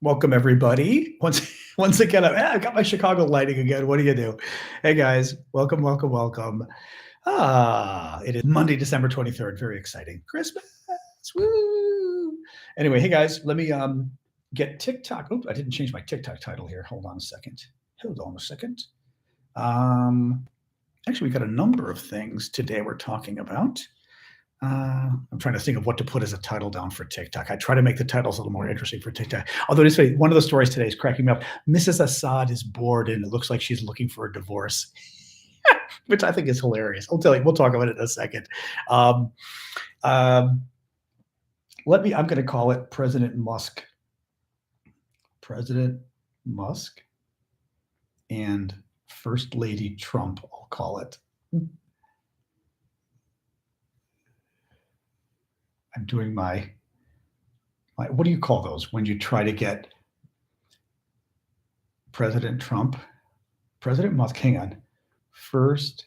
Welcome everybody. Once again, I've got my Chicago lighting again. What do you do? Hey guys, welcome, welcome, welcome. It is Monday, December 23rd. Very exciting. Christmas. Woo! Anyway, hey guys, let me get TikTok. Oops, I didn't change my TikTok title here. Hold on a second. Actually, we got a number of things today we're talking about. I'm trying to think of what to put as a title down for TikTok. I try to make the titles a little more interesting for TikTok. Although this way, one of the stories today is cracking me up. Mrs. Assad is bored and it looks like she's looking for a divorce, which I think is hilarious. I'll tell you, we'll talk about it in a second. I'm going to call it President Musk. President Musk and First Lady Trump, I'll call it. I'm doing my what do you call those when you try to get President Trump, President Musk, hang on, first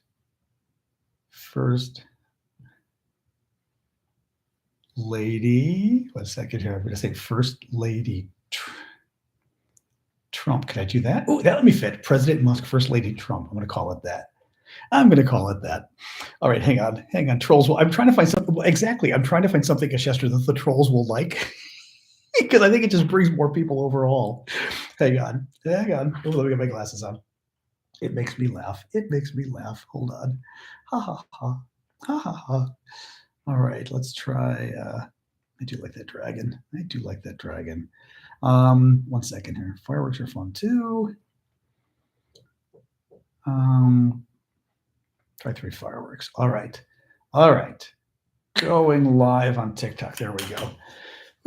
lady, 1 second here, I'm going to say First Lady Trump. Can I do that? Oh, that let me fit. President Musk, First Lady Trump. I'm going to call it that. All right, hang on. Trolls I'm trying to find something. Exactly. I'm trying to find something, Chester, that the trolls will like because I think it just brings more people overall. Hang on. Oh, let me get my glasses on. It makes me laugh. Hold on. Ha ha ha. Ha ha ha. All right, let's try. I do like that dragon. 1 second here. Fireworks are fun too. Try 3 fireworks. All right. Going live on TikTok. There we go.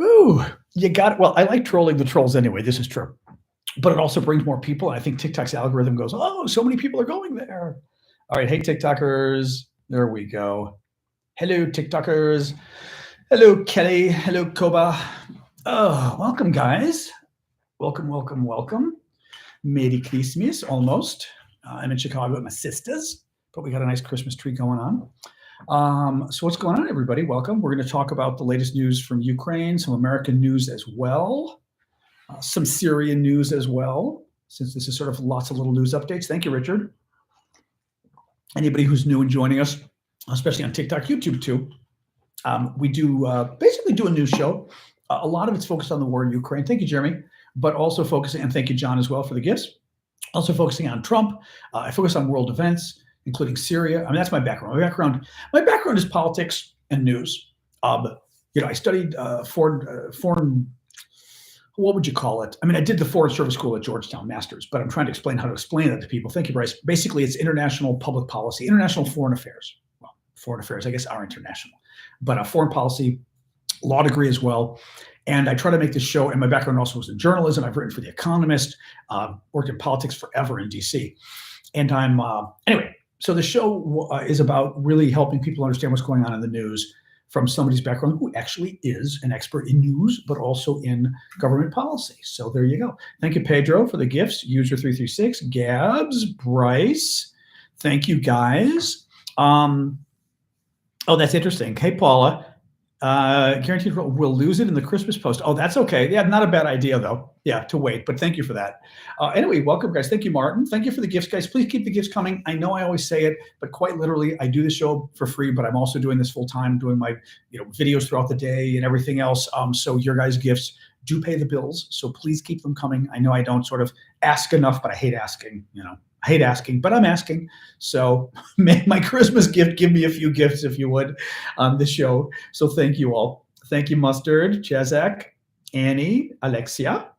Ooh, you got it. Well, I like trolling the trolls anyway. This is true. But it also brings more people. And I think TikTok's algorithm goes, oh, so many people are going there. All right. Hey, TikTokers. There we go. Hello, TikTokers. Hello, Kelly. Hello, Koba. Oh, welcome, guys. Welcome. Merry Christmas, almost. I'm in Chicago with my sisters, but we got a nice Christmas tree going on. So what's going on, everybody? Welcome. We're going to talk about the latest news from Ukraine, some American news as well, some Syrian news as well, since this is sort of lots of little news updates. Thank you, Richard. Anybody who's new and joining us, especially on TikTok, YouTube too, we do basically do a news show. A lot of it's focused on the war in Ukraine. Thank you, Jeremy. But also focusing, and thank you, John, as well, for the gifts. Also focusing on Trump. I focus on world events, including Syria. I mean, that's my background. My background is politics and news. I studied foreign, what would you call it? I mean, I did the Foreign Service School at Georgetown, master's, but I'm trying to explain how to explain it to people. Thank you, Bryce. Basically, it's international public policy, international foreign affairs. Well, foreign affairs, I guess, are international. But foreign policy, law degree as well. And I try to make this show, and my background also was in journalism. I've written for The Economist, worked in politics forever in DC. And I'm, anyway, so the show is about really helping people understand what's going on in the news from somebody's background who actually is an expert in news, but also in government policy. So there you go. Thank you, Pedro, for the gifts. User336, Gabs, Bryce. Thank you, guys. Oh, that's interesting. Hey, Paula. Guaranteed we'll lose it in the Christmas post. Oh, that's okay. Yeah, not a bad idea though. Yeah, to wait, but thank you for that. Anyway, welcome, guys. Thank you, Martin. Thank you for the gifts, guys. Please keep the gifts coming. I know I always say it, but quite literally, I do the show for free, but I'm also doing this full time, doing my videos throughout the day and everything else. So your guys' gifts do pay the bills. So please keep them coming. I know I don't sort of ask enough, but I hate asking. I hate asking, but I'm asking. So make my Christmas gift. Give me a few gifts if you would on the show. So thank you all. Thank you, Mustard, Chazak, Annie, Alexia.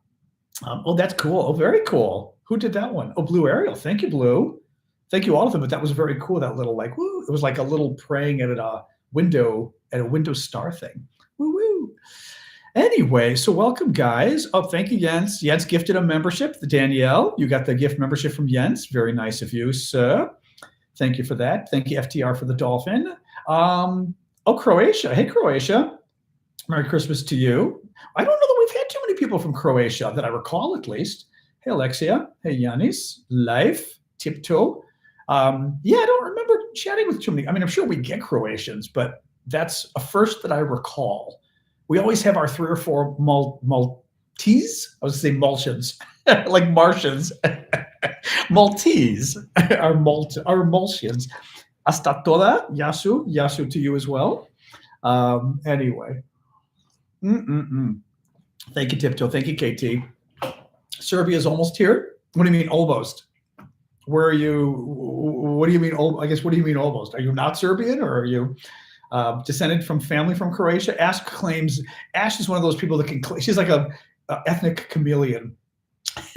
Oh, that's cool. Oh, very cool. Who did that one? Oh, Blue Ariel. Thank you, Blue. Thank you all of them. But that was very cool. That little woo. It was like a little praying at a window star thing. Woo woo. Anyway, so welcome, guys. Oh, thank you, Jens. Jens gifted a membership. Danielle, you got the gift membership from Jens. Very nice of you, sir. Thank you for that. Thank you, FTR, for the dolphin. Croatia. Hey, Croatia. Merry Christmas to you. I don't know that we've had too many people from Croatia that I recall, at least. Hey, Alexia. Hey, Yanis. Life. Tiptoe. Yeah, I don't remember chatting with too many. I mean, I'm sure we get Croatians, but that's a first that I recall. We always have our 3 or 4 I was going to say Maltians, like Martians. Maltese are Maltians. Hasta toda, Yasu. Yasu to you as well. Anyway. Thank you, Tiptoe. Thank you, KT. Serbia is almost here. What do you mean almost? Where are you? What do you mean? I guess, what do you mean almost? Are you not Serbian, or are you descended from family from Croatia? Ash claims Ash is one of those people that can. She's like a ethnic chameleon.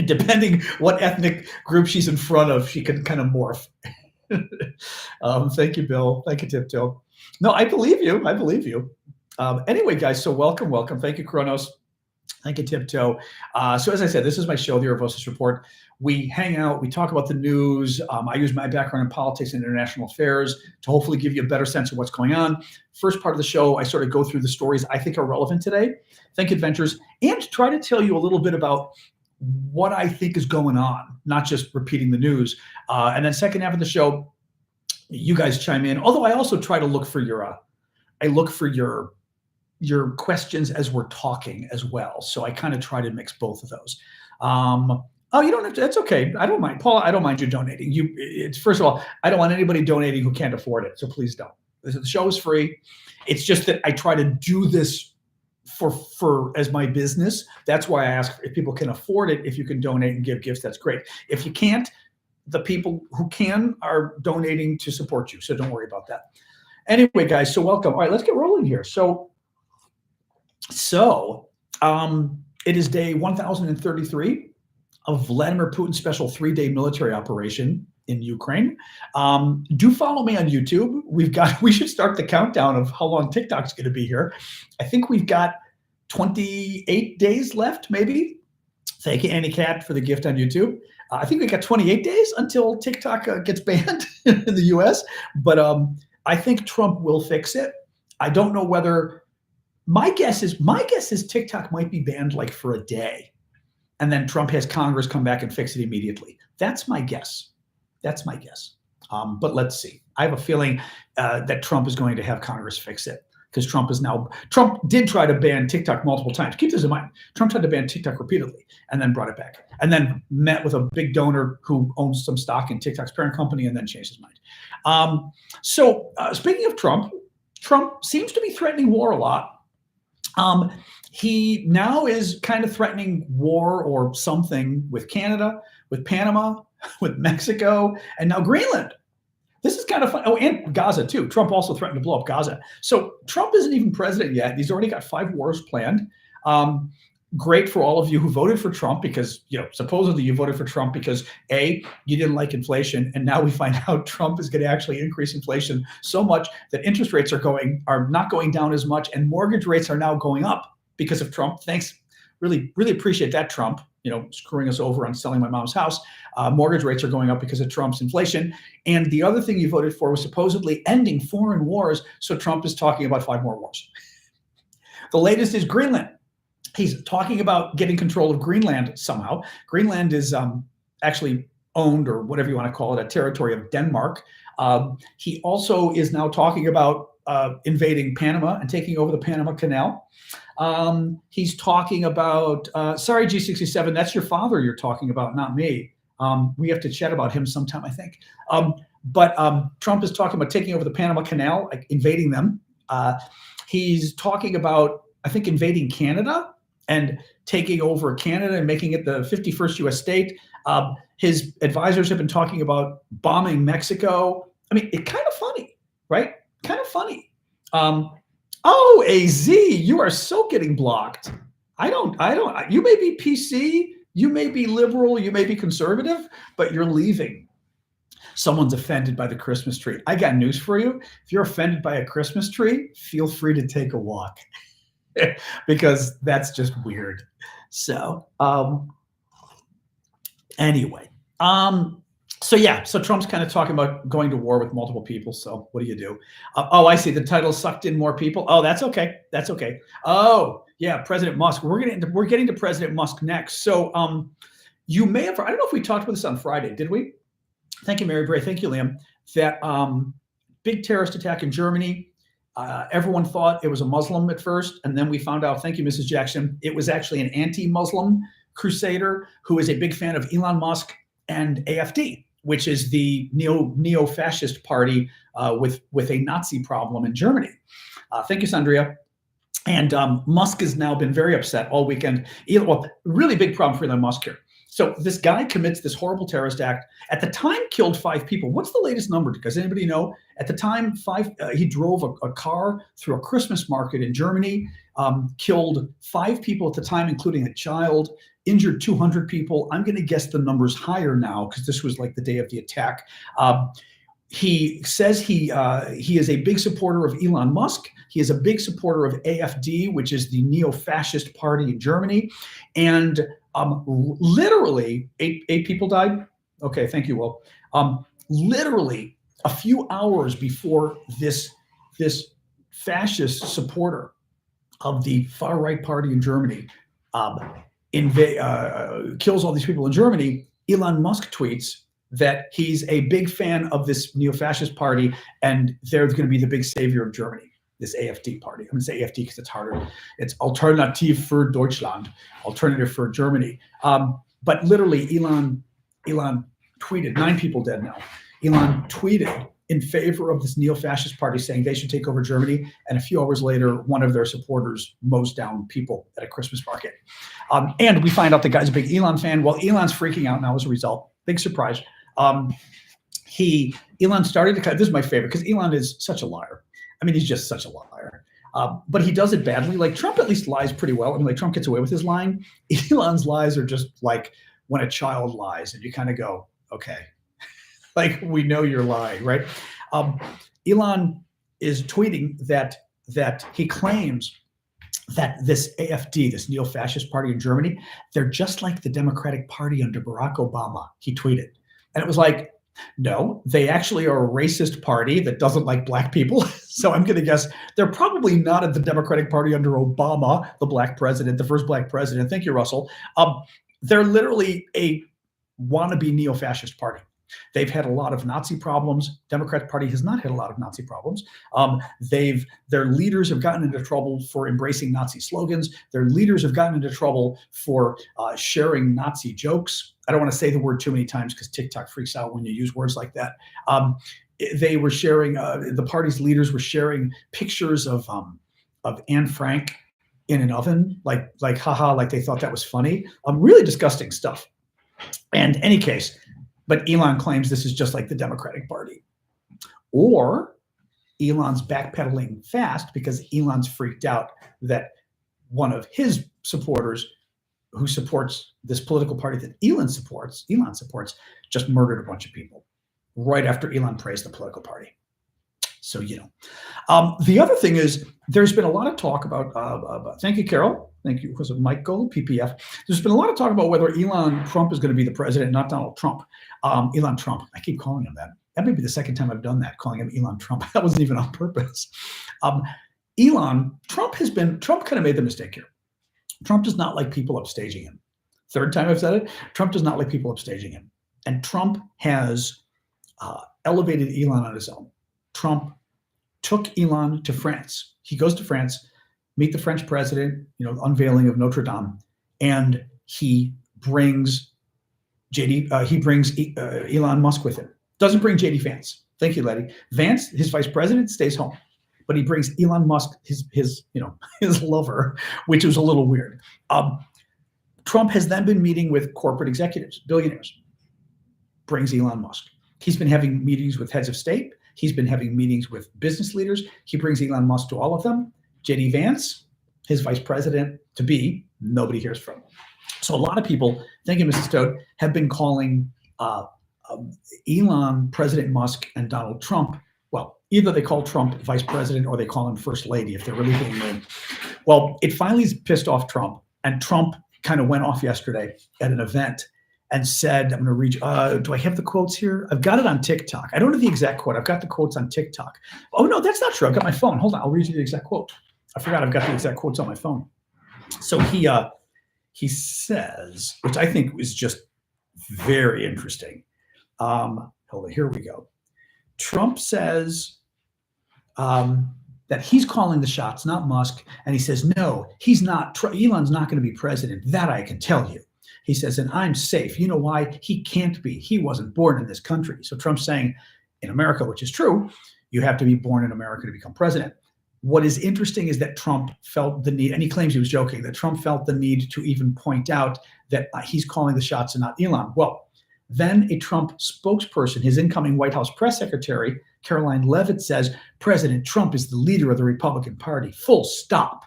Depending what ethnic group she's in front of, she can kind of morph. Thank you, Bill. Thank you, Tiptoe. No, I believe you. I believe you. Anyway, guys, so welcome. Thank you, Kronos. Thank you, Tiptoe. So as I said, this is my show, the Aravosis Report. We hang out, we talk about the news. I use my background in politics and international affairs to hopefully give you a better sense of what's going on. First part of the show, I sort of go through the stories I think are relevant today, think adventures, and try to tell you a little bit about what I think is going on, not just repeating the news. And then second half of the show, you guys chime in. Although I also try to look for your questions as we're talking as well. So I kind of try to mix both of those. You don't have to. That's okay. I don't mind, Paul. I don't mind you donating. It's first of all, I don't want anybody donating who can't afford it. So please don't. The show is free. It's just that I try to do this for as my business. That's why I ask if people can afford it. If you can donate and give gifts, that's great. If you can't, the people who can are donating to support you. So don't worry about that. Anyway, guys. So welcome. All right, let's get rolling here. So it is day 1033 of Vladimir Putin's special 3-day military operation in Ukraine. Do follow me on YouTube. We should start the countdown of how long TikTok's going to be here. I think we've got 28 days left, maybe. Thank you, Annie Cat, for the gift on YouTube. I think we got 28 days until TikTok gets banned in the US, but I think Trump will fix it. I don't know whether. My guess is TikTok might be banned like for a day, and then Trump has Congress come back and fix it immediately. That's my guess. But let's see. I have a feeling that Trump is going to have Congress fix it, because Trump did try to ban TikTok multiple times. Keep this in mind. Trump tried to ban TikTok repeatedly and then brought it back, and then met with a big donor who owns some stock in TikTok's parent company and then changed his mind. Speaking of Trump seems to be threatening war a lot. He now is kind of threatening war or something with Canada, with Panama, with Mexico, and now Greenland. This is kind of fun. Oh, and Gaza too. Trump also threatened to blow up Gaza. So Trump isn't even president yet. He's already got 5 wars planned. Great for all of you who voted for Trump, because supposedly you voted for Trump because A, you didn't like inflation, and now we find out Trump is going to actually increase inflation so much that interest rates are not going down as much, and mortgage rates are now going up because of Trump. Thanks, really appreciate that, Trump. Screwing us over on selling my mom's house. Mortgage rates are going up because of Trump's inflation. And the other thing you voted for was supposedly ending foreign wars. So Trump is talking about 5 more wars. The latest is Greenland. He's talking about getting control of Greenland somehow. Greenland is actually owned, or whatever you want to call it, a territory of Denmark. He also is now talking about invading Panama and taking over the Panama Canal. He's talking about, sorry, G67, that's your father you're talking about, not me. We have to chat about him sometime, I think. But Trump is talking about taking over the Panama Canal, like invading them. He's talking about, I think, invading Canada and taking over Canada and making it the 51st U.S. state. His advisors have been talking about bombing Mexico. I mean, it's kind of funny, right? Kind of funny. Oh, AZ, you are so getting blocked. You may be PC, you may be liberal, you may be conservative, but you're leaving. Someone's offended by the Christmas tree. I got news for you. If you're offended by a Christmas tree, feel free to take a walk because that's just weird. So, anyway, so Trump's kind of talking about going to war with multiple people. So what do you do? I see the title sucked in more people. Oh, that's okay. That's okay. Oh, yeah, President Musk. We're getting to President Musk next. So you may have, I don't know if we talked about this on Friday, did we? Thank you, Mary Bray. Thank you, Liam. That big terrorist attack in Germany. Everyone thought it was a Muslim at first, and then we found out, thank you, Mrs. Jackson, it was actually an anti-Muslim crusader who is a big fan of Elon Musk and AfD, which is the neo-fascist party with a Nazi problem in Germany. Thank you, Sandria. And Musk has now been very upset all weekend. Well, really big problem for Elon Musk here. So this guy commits this horrible terrorist act. At the time, killed 5 people. What's the latest number? Does anybody know? At the time, he drove a car through a Christmas market in Germany, killed 5 people at the time, including a child, injured 200 people. I'm going to guess the number's higher now because this was like the day of the attack. He says he is a big supporter of Elon Musk. He is a big supporter of AfD, which is the neo-fascist party in Germany. And literally, eight people died. Okay, thank you, Will. Literally, a few hours before this fascist supporter of the far-right party in Germany kills all these people in Germany, Elon Musk tweets that he's a big fan of this neo-fascist party and they're going to be the big savior of Germany, this AfD party. I'm going to say AfD because it's harder. It's Alternative für Deutschland, alternative for Germany. But literally, Elon tweeted, 9 people dead now. Elon tweeted in favor of this neo-fascist party saying they should take over Germany. And a few hours later, one of their supporters mows down people at a Christmas market. And we find out the guy's a big Elon fan. Well, Elon's freaking out now as a result. Big surprise. Elon started to this is my favorite because Elon is such a liar. I mean, he's just such a liar. But he does it badly. Like Trump at least lies pretty well. I mean, like Trump gets away with his lying. Elon's lies are just like when a child lies and you kind of go, okay, like we know you're lying, right? Elon is tweeting that he claims that this AfD, this neo-fascist party in Germany, they're just like the Democratic Party under Barack Obama, he tweeted. And it was like, no, they actually are a racist party that doesn't like black people. So I'm going to guess they're probably not at the Democratic Party under Obama, the black president, the first black president. Thank you, Russell. They're literally a wannabe neo-fascist party. They've had a lot of Nazi problems. Democratic Party has not had a lot of Nazi problems. Their leaders have gotten into trouble for embracing Nazi slogans. Their leaders have gotten into trouble for sharing Nazi jokes. I don't want to say the word too many times because TikTok freaks out when you use words like that. They were sharing, the party's leaders were sharing pictures of Anne Frank in an oven, like haha, like they thought that was funny. Really disgusting stuff. And in any case, but Elon claims this is just like the Democratic Party. Or Elon's backpedaling fast because Elon's freaked out that one of his supporters who supports this political party that Elon supports, just murdered a bunch of people right after Elon praised the political party. So, you know. The other thing is there's been a lot of talk about, thank you, Carol. Thank you. Was it Michael, PPF? There's been a lot of talk about whether Elon Trump is going to be the president, not Donald Trump. Elon Trump. I keep calling him that. That may be the second time I've done that, calling him Elon Trump. That wasn't even on purpose. Trump kind of made the mistake here. Trump does not like people upstaging him. Third time I've said it. Trump does not like people upstaging him. And Trump has elevated Elon on his own. Trump took Elon to France. He goes to France, meet the French president, unveiling of Notre Dame, and he brings Elon Musk with him. Doesn't bring JD Vance. Thank you, Letty. Vance, his vice president, stays home, but he brings Elon Musk, his lover, which was a little weird. Trump has then been meeting with corporate executives, billionaires. Brings Elon Musk. He's been having meetings with heads of state. He's been having meetings with business leaders. He brings Elon Musk to all of them. JD Vance, his vice president to be, nobody hears from. So a lot of people, thank you, Mrs. Toad, have been calling Elon, President Musk, and Donald Trump. Well, either they call Trump vice president or they call him first lady if they're really being mean. Well, it finally pissed off Trump, and Trump kind of went off yesterday at an event and said, I'm going to read, do I have the quotes here? I've got it on TikTok. I don't know the exact quote. I've got the quotes on TikTok. Oh, no, that's not true. I've got my phone. Hold on. I'll read you the exact quote. I forgot I've got the exact quotes on my phone. So he says, which I think is just very interesting. Hold on, here we go. Trump says, that he's calling the shots, not Musk. And he says, no, he's not. Elon's not going to be president. That I can tell you. He says, and I'm safe. You know why? He can't be. He wasn't born in this country. So Trump's saying in America, which is true, you have to be born in America to become president. What is interesting is that Trump felt the need, and he claims he was joking, that Trump felt the need to even point out that he's calling the shots and not Elon. Well, then a Trump spokesperson, his incoming White House press secretary, Caroline Leavitt, says President Trump is the leader of the Republican Party, full stop.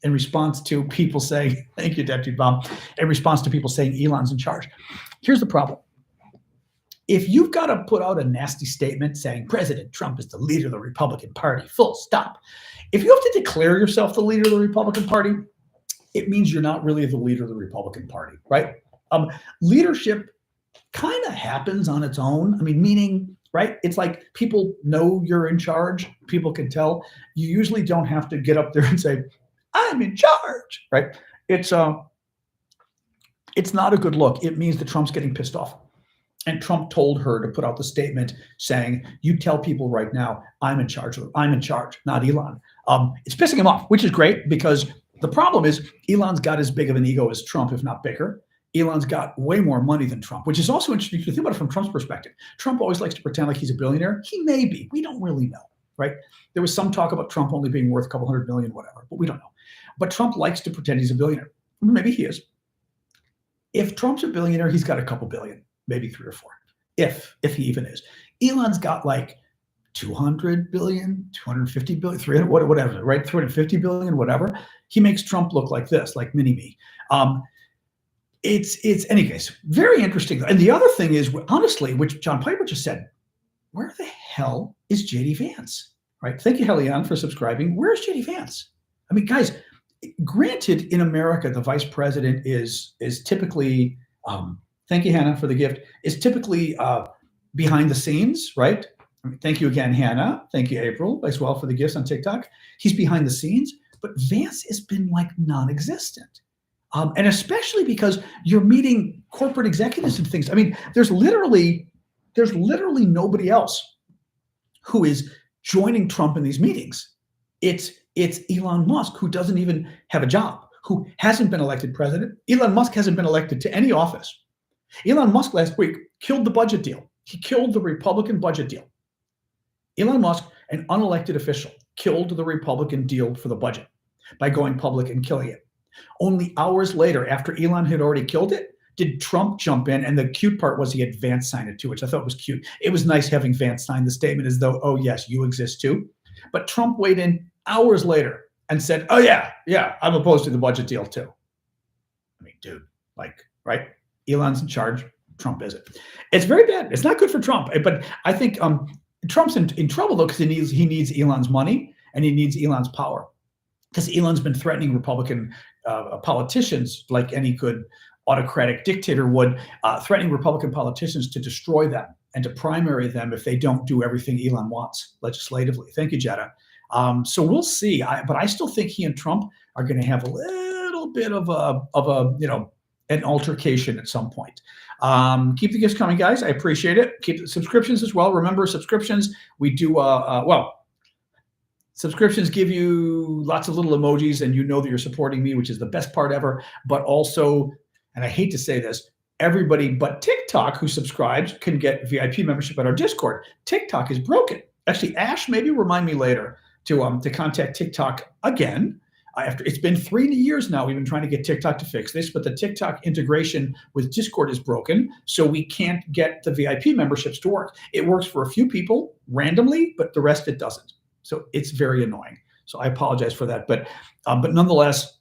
In response to people saying, thank you, Deputy Bomb, in response to people saying Elon's in charge. Here's the problem. If you've got to put out a nasty statement saying President Trump is the leader of the Republican Party, full stop. If you have to declare yourself the leader of the Republican Party, it means you're not really the leader of the Republican Party, right? Leadership kind of happens on its own. I mean, meaning, right? It's like people know you're in charge. People can tell. You usually don't have to get up there and say, I'm in charge, right? It's not a good look. It means that Trump's getting pissed off. And Trump told her to put out the statement saying, you tell people right now, I'm in charge, not Elon. It's pissing him off, which is great because the problem is Elon's got as big of an ego as Trump, if not bigger. Elon's got way more money than Trump, which is also interesting if you think about it from Trump's perspective. Trump always likes to pretend like he's a billionaire. He may be. We don't really know, right? There was some talk about Trump only being worth a couple $100 million, whatever, but we don't know. But Trump likes to pretend he's a billionaire. Maybe he is. If Trump's a billionaire, he's got a couple billion, maybe 3 or 4, if he even is. Elon's got like 200 billion, 250 billion, 300, whatever, right? 350 billion, whatever. He makes Trump look like this, like mini-me. It's any case, very interesting. And the other thing is, honestly, which John Piper just said, where the hell is JD Vance, right? Thank you, Helion, for subscribing. Where's JD Vance? I mean, guys, granted, in America, the vice president is typically, thank you, Hannah, for the gift, is typically behind the scenes, right? I mean, thank you again, Hannah. Thank you, April, as well, for the gifts on TikTok. He's behind the scenes, but Vance has been like non-existent. And especially because you're meeting corporate executives and things. I mean, there's literally nobody else who is joining Trump in these meetings. It's Elon Musk, who doesn't even have a job, who hasn't been elected president. Elon Musk hasn't been elected to any office. Elon Musk last week killed the budget deal. He killed the Republican budget deal. Elon Musk, an unelected official, killed the Republican deal for the budget by going public and killing it. Only hours later, after Elon had already killed it, did Trump jump in, and the cute part was he had Vance sign it too, which I thought was cute. It was nice having Vance sign the statement as though, oh yes, you exist too. But Trump weighed in hours later and said, oh yeah, I'm opposed to the budget deal too. I mean, dude, like, right? Elon's in charge, Trump isn't. It's very bad. It's not good for Trump. But I think Trump's in trouble though, because he needs Elon's money and he needs Elon's power. Because Elon's been threatening Republican politicians like any good autocratic dictator would, threatening Republican politicians to destroy them and to primary them if they don't do everything Elon wants legislatively. Thank you, Jetta. So we'll see. But I still think he and Trump are going to have a little bit of a an altercation at some point. Keep the gifts coming, guys. I appreciate it. Keep the subscriptions as well. Remember, subscriptions, we do, subscriptions give you lots of little emojis and you know that you're supporting me, which is the best part ever. But also, and I hate to say this, everybody but TikTok who subscribes can get VIP membership at our Discord. TikTok is broken. Actually, Ash, maybe remind me later to contact TikTok again. After it's been 3 years now, we've been trying to get TikTok to fix this, but the TikTok integration with Discord is broken, so we can't get the VIP memberships to work. It works for a few people randomly, but the rest it doesn't. So it's very annoying. So I apologize for that, but nonetheless,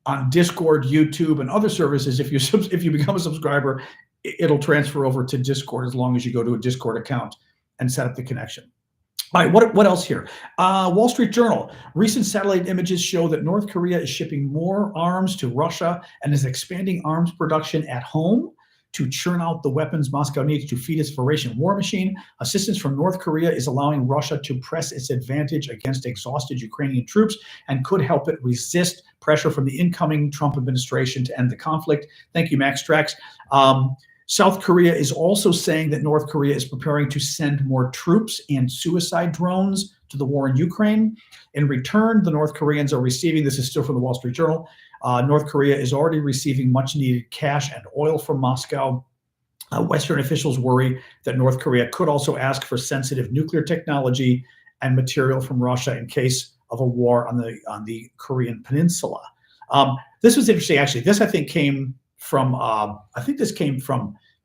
on Discord, YouTube, and other services, if you become a subscriber, it'll transfer over to Discord as long as you go to a Discord account and set up the connection. All right, what else here? Wall Street Journal. Recent satellite images show that North Korea is shipping more arms to Russia and is expanding arms production at home to churn out the weapons Moscow needs to feed its voracious war machine. Assistance from North Korea is allowing Russia to press its advantage against exhausted Ukrainian troops and could help it resist pressure from the incoming Trump administration to end the conflict. Thank you, Max Trax. South Korea is also saying that North Korea is preparing to send more troops and suicide drones to the war in Ukraine. In return, the North Koreans are receiving, this is still from the Wall Street Journal, North Korea is already receiving much needed cash and oil from Moscow. Western officials worry that North Korea could also ask for sensitive nuclear technology and material from Russia in case of a war on the Korean Peninsula. This was interesting, actually. This, I think, came from,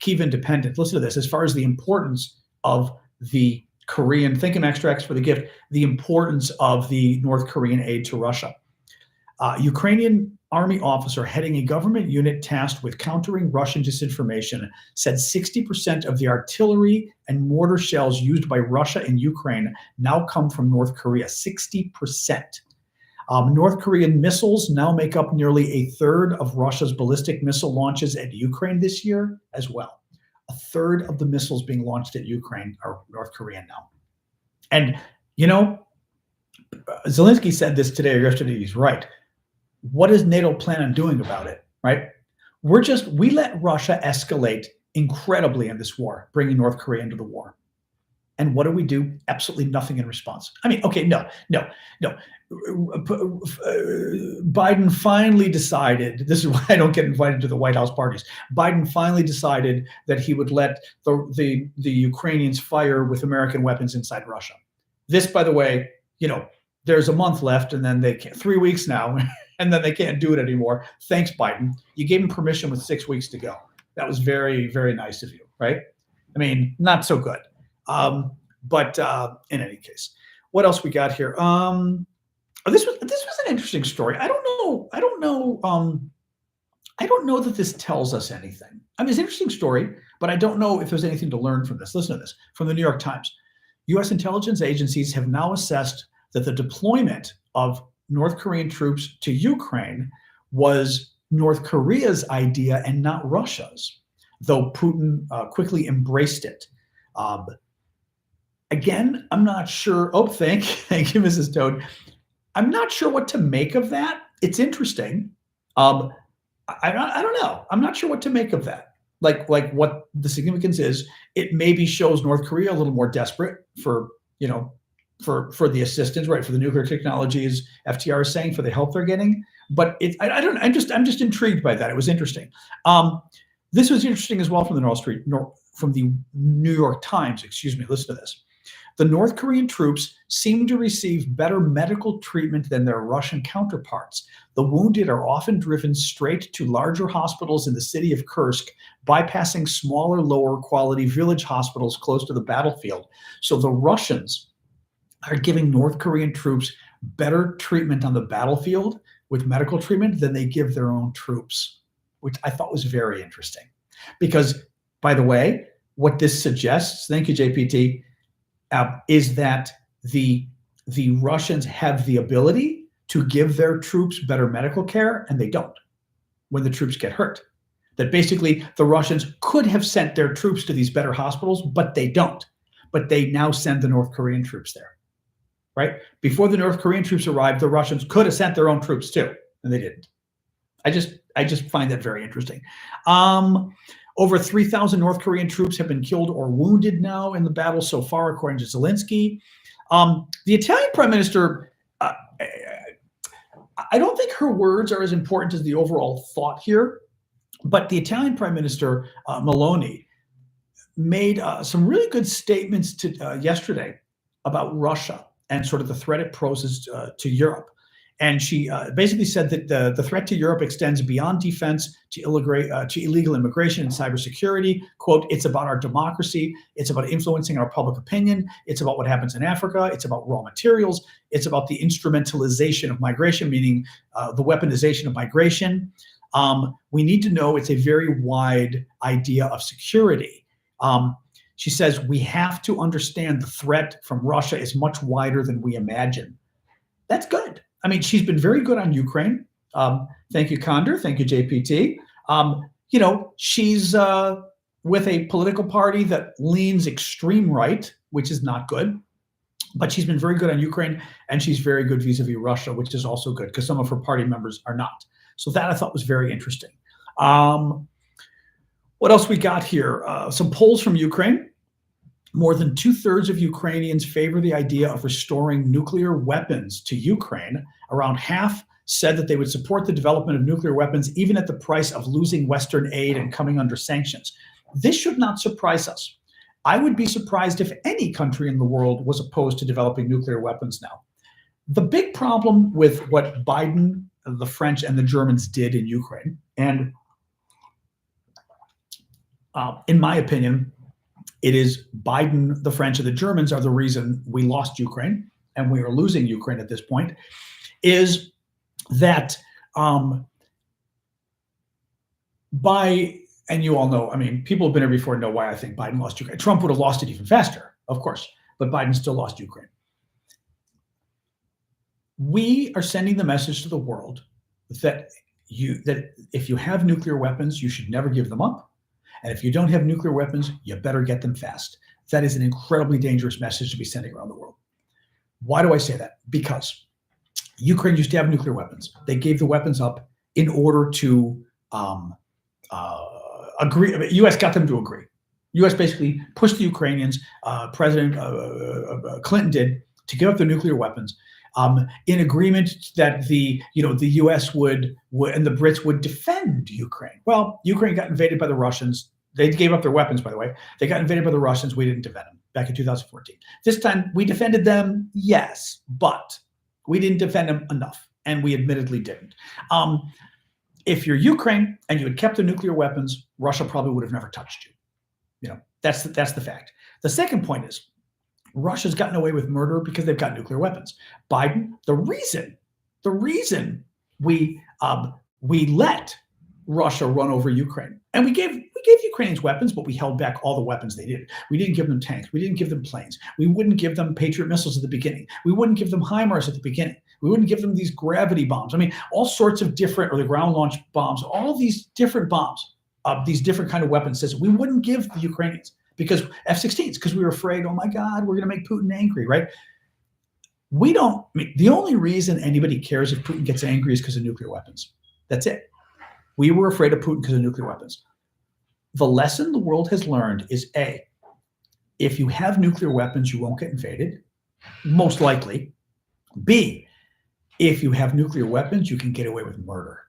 Kyiv Independent. Listen to this. As far as the importance of the Korean, think of extracts for the gift, the importance of the North Korean aid to Russia. Ukrainian army officer heading a government unit tasked with countering Russian disinformation said 60% of the artillery and mortar shells used by Russia in Ukraine now come from North Korea. 60%. North Korean missiles now make up nearly a third of Russia's ballistic missile launches at Ukraine this year as well. A third of the missiles being launched at Ukraine are North Korean now. And, you know, Zelensky said this today or yesterday, he's right. What does NATO plan on doing about it, right? We let Russia escalate incredibly in this war, bringing North Korea into the war. And what do? Absolutely nothing in response. I mean, okay, no. Biden finally decided, this is why I don't get invited to the White House parties. Biden finally decided that he would let the Ukrainians fire with American weapons inside Russia. This, by the way, there's a month left and then 3 weeks now, and then they can't do it anymore. Thanks, Biden. You gave him permission with 6 weeks to go. That was very, very nice of you, right? I mean, not so good. But in any case, what else we got here? This was an interesting story. I don't know that this tells us anything. I mean, it's an interesting story, but I don't know if there's anything to learn from this. Listen to this from the New York Times. U.S. intelligence agencies have now assessed that the deployment of North Korean troops to Ukraine was North Korea's idea and not Russia's, though Putin quickly embraced it. Again, I'm not sure. Oh, thank you, Mrs. Toad. I'm not sure what to make of that. It's interesting. I don't know. I'm not sure what to make of that. Like what the significance is. It maybe shows North Korea a little more desperate for the assistance, right? For the nuclear technologies, FTR is saying, for the help they're getting. But I'm just intrigued by that. It was interesting. This was interesting as well from the New York Times. Excuse me. Listen to this. The North Korean troops seem to receive better medical treatment than their Russian counterparts. The wounded are often driven straight to larger hospitals in the city of Kursk, bypassing smaller, lower quality village hospitals close to the battlefield. So the Russians are giving North Korean troops better treatment on the battlefield with medical treatment than they give their own troops, which I thought was very interesting. Because, by the way, what this suggests, thank you, JPT, is that the Russians have the ability to give their troops better medical care, and they don't when the troops get hurt. That basically the Russians could have sent their troops to these better hospitals, but they don't. But they now send the North Korean troops there, right? Before the North Korean troops arrived, the Russians could have sent their own troops too, and they didn't. I just find that very interesting. Over 3,000 North Korean troops have been killed or wounded now in the battle so far, according to Zelensky. The Italian prime minister, I don't think her words are as important as the overall thought here, but the Italian prime minister, Meloni, made some really good statements yesterday about Russia and sort of the threat it poses to Europe. And she basically said that the threat to Europe extends beyond defense to illegal immigration and cybersecurity. Quote, it's about our democracy. It's about influencing our public opinion. It's about what happens in Africa. It's about raw materials. It's about the instrumentalization of migration, meaning the weaponization of migration. We need to know it's a very wide idea of security. She says we have to understand the threat from Russia is much wider than we imagine. That's good. I mean, she's been very good on Ukraine. Thank you, Condor. Thank you, JPT. She's with a political party that leans extreme right, which is not good. But she's been very good on Ukraine, and she's very good vis-a-vis Russia, which is also good because some of her party members are not. So that I thought was very interesting. What else we got here? Some polls from Ukraine. More than 2/3 of Ukrainians favor the idea of restoring nuclear weapons to Ukraine. Around half said that they would support the development of nuclear weapons, even at the price of losing Western aid and coming under sanctions. This should not surprise us. I would be surprised if any country in the world was opposed to developing nuclear weapons now. The big problem with what Biden, the French, and the Germans did in Ukraine, and in my opinion, it is Biden, the French, and the Germans are the reason we lost Ukraine, and we are losing Ukraine at this point, is that and you all know, I mean, people have been here before and know why I think Biden lost Ukraine. Trump would have lost it even faster, of course, but Biden still lost Ukraine. We are sending the message to the world that if you have nuclear weapons, you should never give them up. And if you don't have nuclear weapons, you better get them fast. That is an incredibly dangerous message to be sending around the world. Why do I say that? Because Ukraine used to have nuclear weapons. They gave the weapons up in order to agree. U.S. got them to agree. U.S. basically pushed the Ukrainians, President Clinton did, to give up their nuclear weapons in agreement that the U.S. would and the Brits would defend Ukraine. Well, Ukraine got invaded by the Russians. They gave up their weapons, by the way. They got invaded by the Russians. We didn't defend them back in 2014. This time we defended them, yes, but we didn't defend them enough, and we admittedly didn't. If you're Ukraine and you had kept the nuclear weapons, Russia probably would have never touched you. That's the fact. The second point is Russia's gotten away with murder because they've got nuclear weapons. Biden, the reason we let Russia run over Ukraine, and we gave Ukrainians weapons, but we held back all the weapons they needed. We didn't give them tanks. We didn't give them planes. We wouldn't give them Patriot missiles at the beginning. We wouldn't give them HIMARS at the beginning. We wouldn't give them these gravity bombs. I mean, all sorts of different, or the ground launch bombs, all these different bombs, these different kind of weapons systems. We wouldn't give the Ukrainians because F-16s, because we were afraid, oh my God, we're going to make Putin angry, right? The only reason anybody cares if Putin gets angry is because of nuclear weapons. That's it. We were afraid of Putin because of nuclear weapons. The lesson the world has learned is A, if you have nuclear weapons, you won't get invaded, most likely. B, if you have nuclear weapons, you can get away with murder.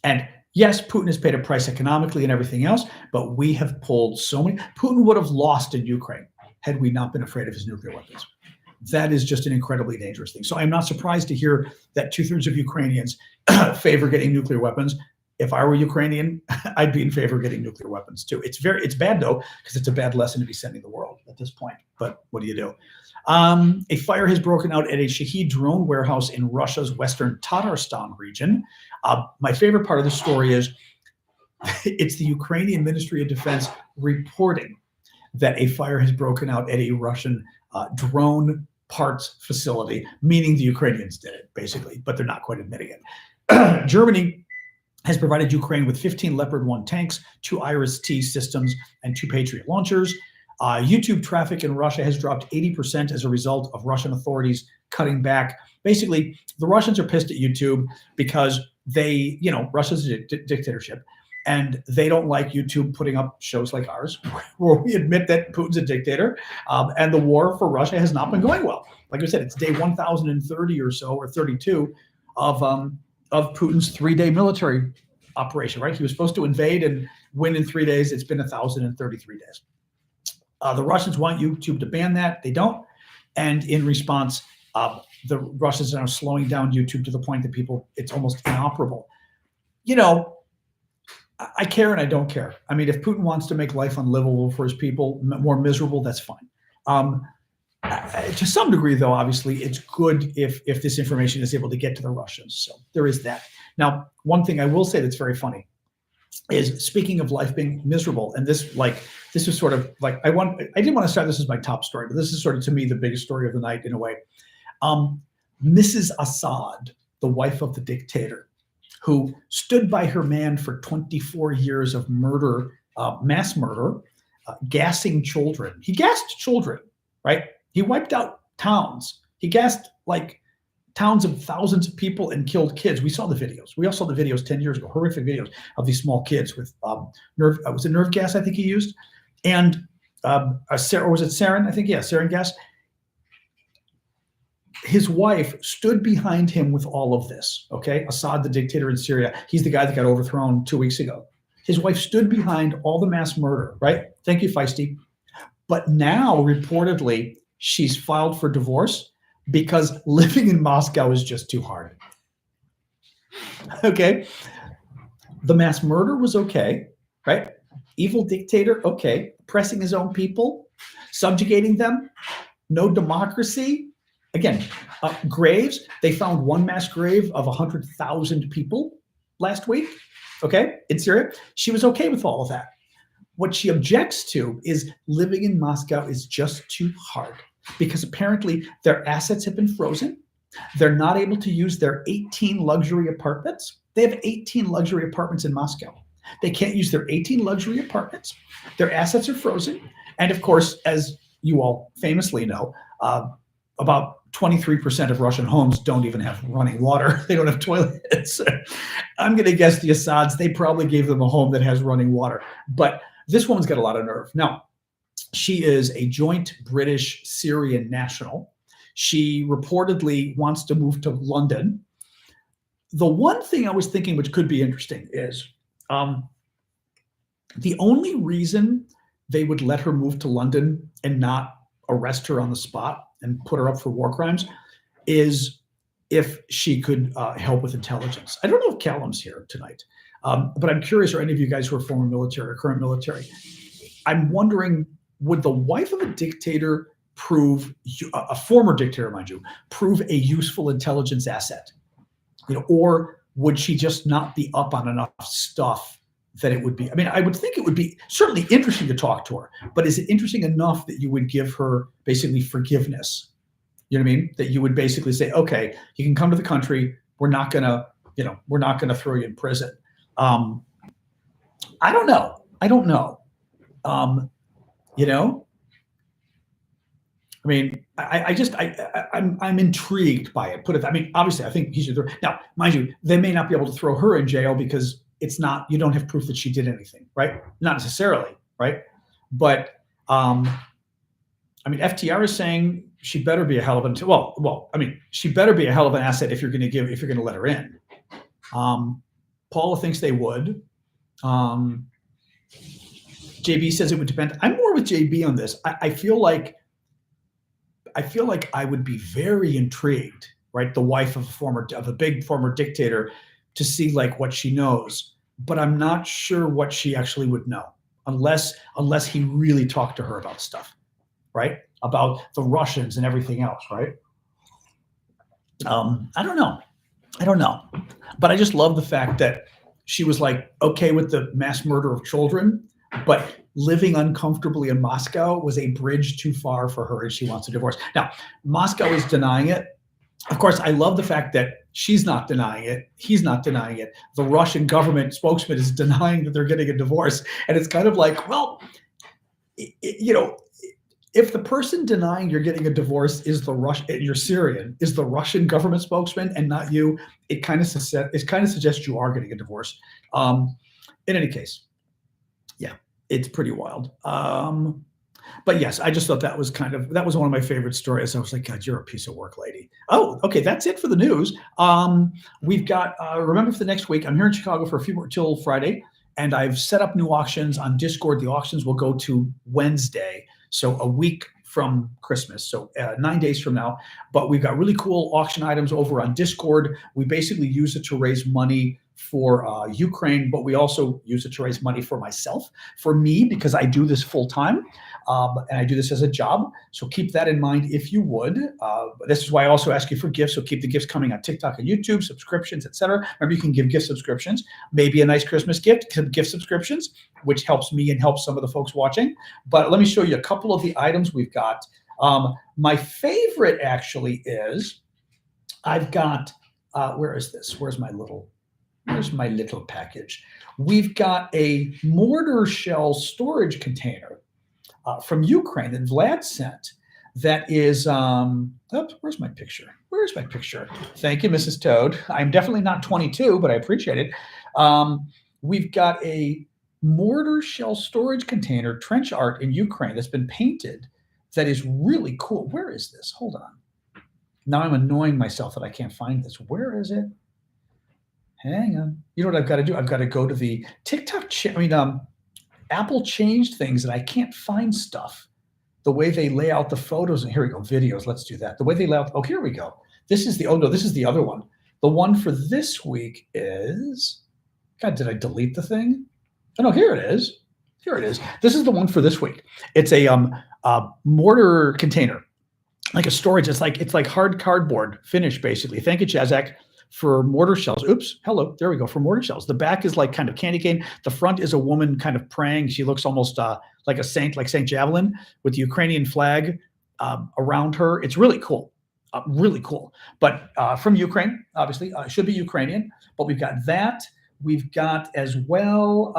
And yes, Putin has paid a price economically and everything else, but we have pulled so many. Putin would have lost in Ukraine had we not been afraid of his nuclear weapons. That is just an incredibly dangerous thing. So I'm not surprised to hear that 2/3 of Ukrainians favor getting nuclear weapons. If I were Ukrainian, I'd be in favor of getting nuclear weapons too. It's bad though, because it's a bad lesson to be sending the world at this point. But what do you do? A fire has broken out at a Shahed drone warehouse in Russia's western Tatarstan region. My favorite part of the story is it's the Ukrainian Ministry of Defense reporting that a fire has broken out at a Russian drone parts facility, meaning the Ukrainians did it, basically, but they're not quite admitting it. Germany has provided Ukraine with 15 Leopard 1 tanks, 2 Iris-T systems, and 2 Patriot launchers. YouTube traffic in Russia has dropped 80% as a result of Russian authorities cutting back. Basically, the Russians are pissed at YouTube because Russia's a dictatorship, and they don't like YouTube putting up shows like ours, where we admit that Putin's a dictator, and the war for Russia has not been going well. Like I said, it's day 1,030 or so, or 32 of Putin's 3-day military operation, right? He was supposed to invade and win in 3 days. It's been 1,033 days. The Russians want YouTube to ban that. They don't. And in response, the Russians are slowing down YouTube to the point that it's almost inoperable. I care and I don't care. I mean, if Putin wants to make life unlivable for his people, more miserable, that's fine. To some degree, though, obviously, it's good if this information is able to get to the Russians. So there is that. Now, one thing I will say that's very funny is, speaking of life being miserable, and this is sort of like, I didn't want to start this as my top story, but this is sort of, to me, the biggest story of the night in a way. Mrs. Assad, the wife of the dictator, who stood by her man for 24 years of murder, mass murder, gassing children. He gassed children, right? He wiped out towns. He gassed like towns of thousands of people and killed kids. We saw the videos. We all saw the videos 10 years ago, horrific videos of these small kids with was it nerve gas, I think he used? And or was it sarin? I think, yeah, sarin gas. His wife stood behind him with all of this, okay? Assad, the dictator in Syria, he's the guy that got overthrown 2 weeks ago. His wife stood behind all the mass murder, right? Thank you, Feisty. But now, reportedly, she's filed for divorce because living in Moscow is just too hard. Okay? The mass murder was okay, right? Evil dictator, okay. Oppressing his own people, subjugating them, no democracy. Again, graves, they found one mass grave of 100,000 people last week, okay, in Syria. She was okay with all of that. What she objects to is living in Moscow is just too hard because apparently their assets have been frozen. They're not able to use their 18 luxury apartments. They have 18 luxury apartments in Moscow. They can't use their 18 luxury apartments. Their assets are frozen. And of course, as you all famously know, about 23% of Russian homes don't even have running water. They don't have toilets. I'm going to guess the Assads, they probably gave them a home that has running water. But this woman's got a lot of nerve. Now, she is a joint British-Syrian national. She reportedly wants to move to London. The one thing I was thinking, which could be interesting, is the only reason they would let her move to London and not arrest her on the spot and put her up for war crimes is if she could help with intelligence. I don't know if Callum's here tonight, but I'm curious, are any of you guys who are former military or current military? I'm wondering, would the wife of a dictator prove, a former dictator, mind you, prove a useful intelligence asset? Or would she just not be up on enough stuff that it would be? I mean, I would think it would be certainly interesting to talk to her, but is it interesting enough that you would give her basically forgiveness? You know what I mean? That you would basically say, okay, you can come to the country. We're not gonna throw you in prison. I don't know. I mean, I'm intrigued by it. I mean, obviously, I think he should. Now, mind you, they may not be able to throw her in jail because it's not. You don't have proof that she did anything, right? Not necessarily, right? But I mean, FTR is saying she better be a hell of an. Well, I mean, she better be a hell of an asset if you're going to let her in. Paula thinks they would. JB says it would depend. I'm more with JB on this. I feel like I would be very intrigued, right? The wife of a big former dictator, to see like what she knows, but I'm not sure what she actually would know unless he really talked to her about stuff, right? About the Russians and everything else, right? I don't know, but I just love the fact that she was like okay with the mass murder of children, but living uncomfortably in Moscow was a bridge too far for her, and she wants a divorce. Now, Moscow is denying it. Of course, I love the fact that she's not denying it. He's not denying it. The Russian government spokesman is denying that they're getting a divorce. And it's kind of like, well, if the person denying you're getting a divorce is you're Syrian, is the Russian government spokesman and not you, it kind of suggests you are getting a divorce. In any case, yeah, it's pretty wild. But yes, I just thought that was one of my favorite stories. I was like, God, you're a piece of work, lady. Oh, okay, that's it for the news. We've got, remember for the next week, I'm here in Chicago for a few more till Friday, and I've set up new auctions on Discord. The auctions will go to Wednesday, so a week from Christmas, so 9 days from now. But we've got really cool auction items over on Discord. We basically use it to raise money for Ukraine, but we also use it to raise money for myself, for me, because I do this full time, and I do this as a job. So keep that in mind if you would. This is why I also ask you for gifts. So keep the gifts coming on TikTok and YouTube, subscriptions, etc. Remember, you can give gift subscriptions, maybe a nice Christmas gift, gift subscriptions, which helps me and helps some of the folks watching. But let me show you a couple of the items we've got. My favorite actually is I've got, where is this? Where's my little package? We've got a mortar shell storage container from Ukraine that Vlad sent. that is, oops, where's my picture? Where's my picture? Thank you, Mrs. Toad. I'm definitely not 22, but I appreciate it. We've got a mortar shell storage container trench art in Ukraine that's been painted that is really cool. Where is this? Hold on. Now I'm annoying myself that I can't find this. Where is it? Hang on. You know what I've got to do? I've got to go to the TikTok. Apple changed things and I can't find stuff. The way they lay out the photos, and here we go, videos. Let's do that. The way they lay out. Oh, here we go. This is the. Oh no, this is the other one. The one for this week is. God, did I delete the thing? Oh no, here it is. Here it is. This is the one for this week. It's a mortar container, like a storage. It's like hard cardboard finish, basically. Thank you, Chazak, for mortar shells. Oops, hello, there we go, for mortar shells. The back is like kind of candy cane. The front is a woman kind of praying. She looks almost like a saint, like Saint Javelin, with the Ukrainian flag around her. It's really cool, really cool. But from Ukraine, obviously, should be Ukrainian. But we've got that. We've got as well,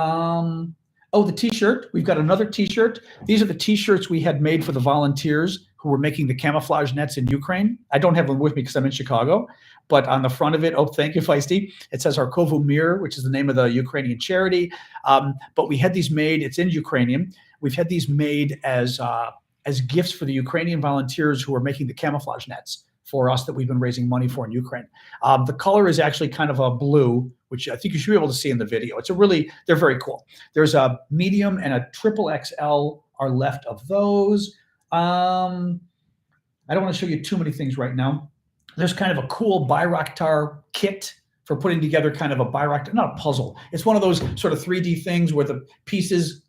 the T-shirt. We've got another T-shirt. These are the T-shirts we had made for the volunteers who were making the camouflage nets in Ukraine. I don't have them with me because I'm in Chicago. But on the front of it, oh, thank you, Feisty. It says Aravosis Mir, which is the name of the Ukrainian charity. But we had these made. It's in Ukrainian. We've had these made as gifts for the Ukrainian volunteers who are making the camouflage nets for us that we've been raising money for in Ukraine. The color is actually kind of a blue, which I think you should be able to see in the video. They're very cool. There's a medium and a triple XL are left of those. I don't want to show you too many things right now. There's kind of a cool Bayraktar kit for putting together kind of a Bayraktar, not a puzzle. It's one of those sort of 3D things where the pieces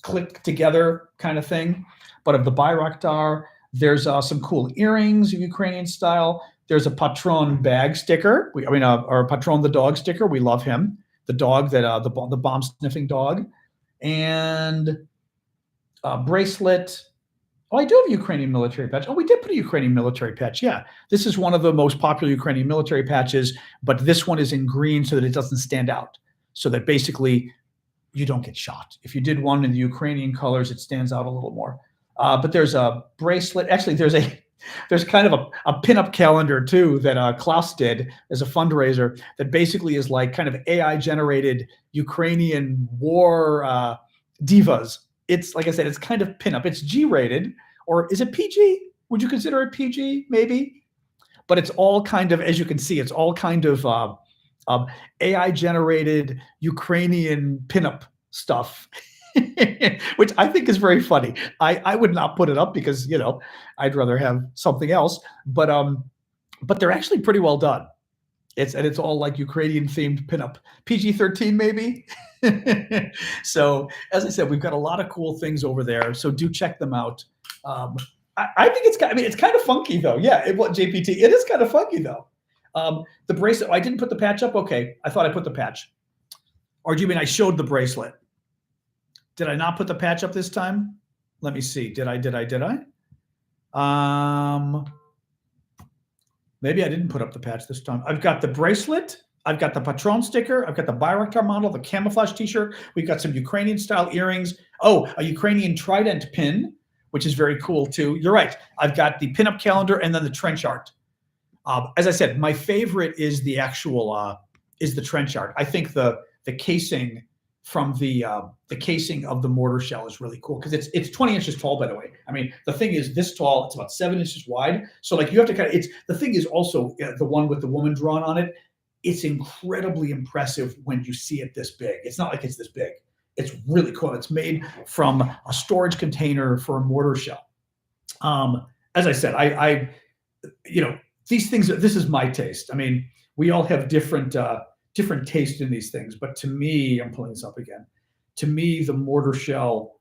click together kind of thing. But of the Bayraktar, there's some cool earrings, Ukrainian style. There's a Patron bag sticker. Or Patron the dog sticker. We love him. The dog that the bomb sniffing dog, and a bracelet. Oh, I do have a Ukrainian military patch. Oh, we did put a Ukrainian military patch. Yeah, this is one of the most popular Ukrainian military patches, but this one is in green so that it doesn't stand out. So that basically you don't get shot. If you did one in the Ukrainian colors, it stands out a little more. But there's a bracelet. Actually, there's kind of a pinup calendar too that Klaus did as a fundraiser that basically is like kind of AI generated Ukrainian war divas. It's like I said, it's kind of pinup. It's G-rated, or is it PG? Would you consider it PG? Maybe, but it's all kind of, as you can see, it's all kind of AI generated Ukrainian pinup stuff, which I think is very funny. I would not put it up because I'd rather have something else. But they're actually pretty well done. It's all like Ukrainian themed pinup, PG-13 maybe. So as I said, we've got a lot of cool things over there. So do check them out. I think it's kind of funky though. Yeah, JPT, it is kind of funky though. The bracelet, I didn't put the patch up. Okay, I thought I put the patch. Or do you mean I showed the bracelet? Did I not put the patch up this time? Let me see. Did I? Maybe I didn't put up the patch this time. I've got the bracelet. I've got the Patron sticker. I've got the Bayraktar model, the camouflage T-shirt. We've got some Ukrainian style earrings. Oh, a Ukrainian trident pin, which is very cool too. You're right. I've got the pinup calendar and then the trench art. As I said, my favorite is the actual is the trench art. I think the casing from the casing of the mortar shell is really cool because it's 20 inches tall, by the way. I mean, the thing is this tall. It's about 7 inches wide. So like you have to kind of. The thing is also the one with the woman drawn on it. It's incredibly impressive when you see it this big. It's not like it's this big. It's really cool. It's made from a storage container for a mortar shell. As I said, these things. This is my taste. I mean, we all have different taste in these things, but to me, I'm pulling this up again. To me, the mortar shell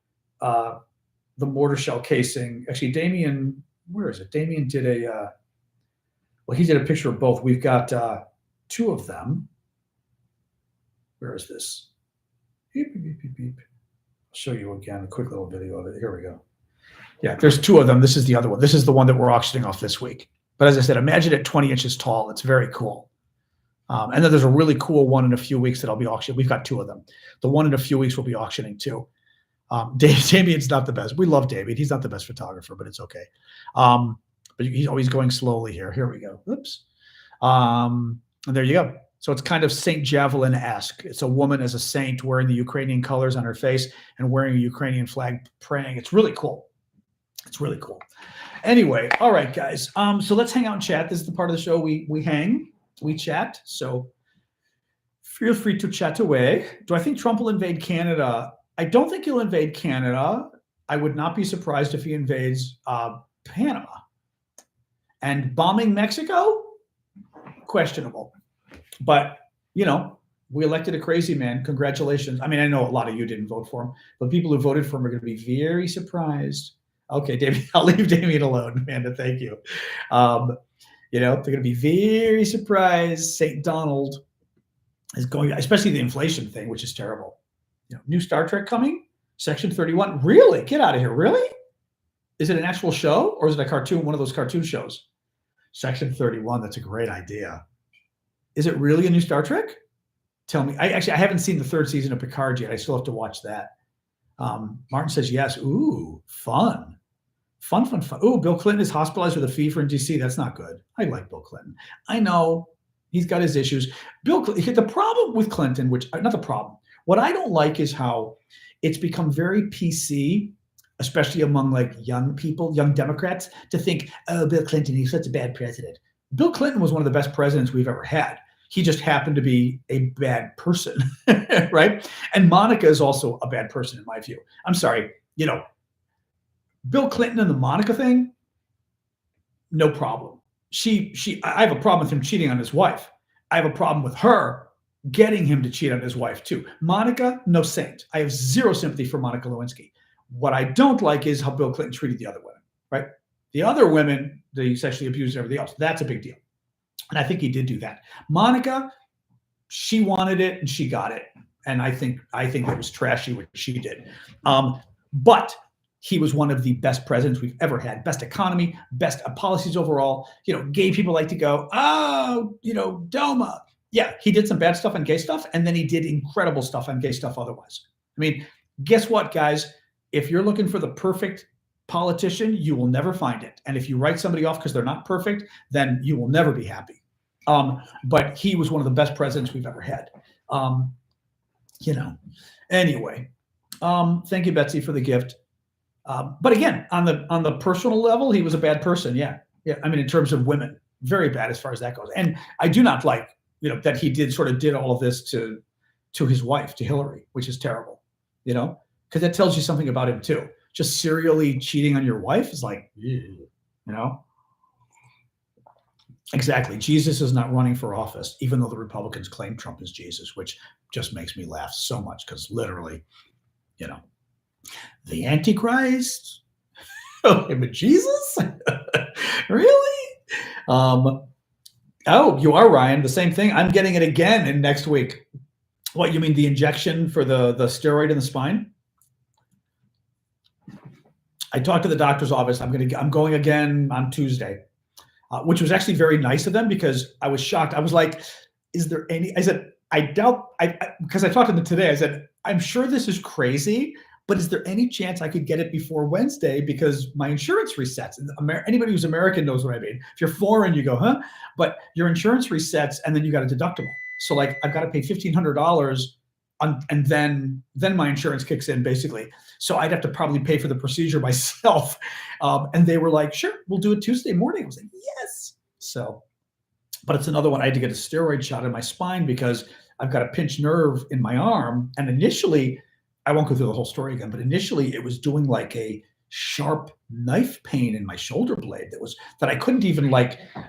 casing. Actually, Damien, where is it? Damien did he did a picture of both. We've got 2 of them. Where is this? Beep, beep, beep, beep. I'll show you again a quick little video of it. Here we go. Yeah, there's 2 of them. This is the other one. This is the one that we're auctioning off this week. But as I said, imagine it 20 inches tall. It's very cool. And then there's a really cool one in a few weeks that I'll be auctioning. We've got 2 of them. The one in a few weeks we'll be auctioning too. Damien's not the best. We love Damien. He's not the best photographer, but it's okay. But he's always going slowly here. Here we go. Oops. And there you go. So it's kind of Saint Javelin-esque. It's a woman as a saint wearing the Ukrainian colors on her face and wearing a Ukrainian flag praying. It's really cool. It's really cool. Anyway, all right, guys. So let's hang out and chat. This is the part of the show we hang, we chat. So feel free to chat away. Do I think Trump will invade Canada? I don't think he'll invade Canada. I would not be surprised if he invades Panama. And bombing Mexico? Questionable. But, you know, we elected a crazy man. Congratulations. I mean, I know a lot of you didn't vote for him, but people who voted for him are going to be very surprised. Okay, David, I'll leave Damien alone, Amanda. Thank you. You know, they're going to be very surprised. St. Donald is going, especially the inflation thing, which is terrible. You know, new Star Trek coming, Section 31. Really? Get out of here. Really? Is it an actual show or is it a cartoon, one of those cartoon shows? Section 31. That's a great idea. Is it really a new Star Trek? Tell me. I haven't seen the third season of Picard yet. I still have to watch that. Martin says yes. Ooh, fun. Fun. Ooh, Bill Clinton is hospitalized with a fever in D.C. That's not good. I like Bill Clinton. I know he's got his issues. The problem with Clinton, not the problem, what I don't like is how it's become very PC, especially among like young people, young Democrats, to think, oh, Bill Clinton, he's such a bad president. Bill Clinton was one of the best presidents we've ever had. He just happened to be a bad person, right? And Monica is also a bad person in my view. I'm sorry, you know, Bill Clinton and the Monica thing, no problem. I have a problem with him cheating on his wife. I have a problem with her getting him to cheat on his wife too. Monica, no saint. I have zero sympathy for Monica Lewinsky. What I don't like is how Bill Clinton treated the other women, right? The other women, they sexually abused and everything else. That's a big deal. And I think he did do that. Monica, she wanted it and she got it. And I think it was trashy what she did. But he was one of the best presidents we've ever had. Best economy, best policies overall. You know, gay people like to go, oh, you know, DOMA. Yeah, he did some bad stuff on gay stuff, and then he did incredible stuff on gay stuff otherwise. I mean, guess what, guys? If you're looking for the perfect politician, you will never find it. And if you write somebody off because they're not perfect, then you will never be happy. But he was one of the best presidents we've ever had. You know, anyway, thank you, Betsy, for the gift. But again, on the personal level, he was a bad person. Yeah. I mean, in terms of women, very bad as far as that goes. And I do not like, you know, that he did all of this to his wife, to Hillary, which is terrible, you know, because that tells you something about him too. Just serially cheating on your wife is like, you know. Exactly. Jesus is not running for office, even though the Republicans claim Trump is Jesus, which just makes me laugh so much because literally, you know, the Antichrist? But Jesus? Really? Oh, you are, Ryan. The same thing. I'm getting it again in next week. What, you mean the injection for the steroid in the spine? I talked to the doctor's office. I'm going again on Tuesday, which was actually very nice of them because I was shocked. I was like, is there any, I said, I doubt, because I talked to them today, I said, I'm sure this is crazy, but is there any chance I could get it before Wednesday because my insurance resets? And anybody who's American knows what I mean. If you're foreign, you go, huh? But your insurance resets and then you got a deductible. So like I've got to pay $1,500 and then my insurance kicks in basically. So I'd have to probably pay for the procedure myself. And they were like, sure, we'll do it Tuesday morning. I was like, yes. So, but it's another one. I had to get a steroid shot in my spine because I've got a pinched nerve in my arm. And initially, I won't go through the whole story again, but initially it was doing like a sharp knife pain in my shoulder blade that I couldn't even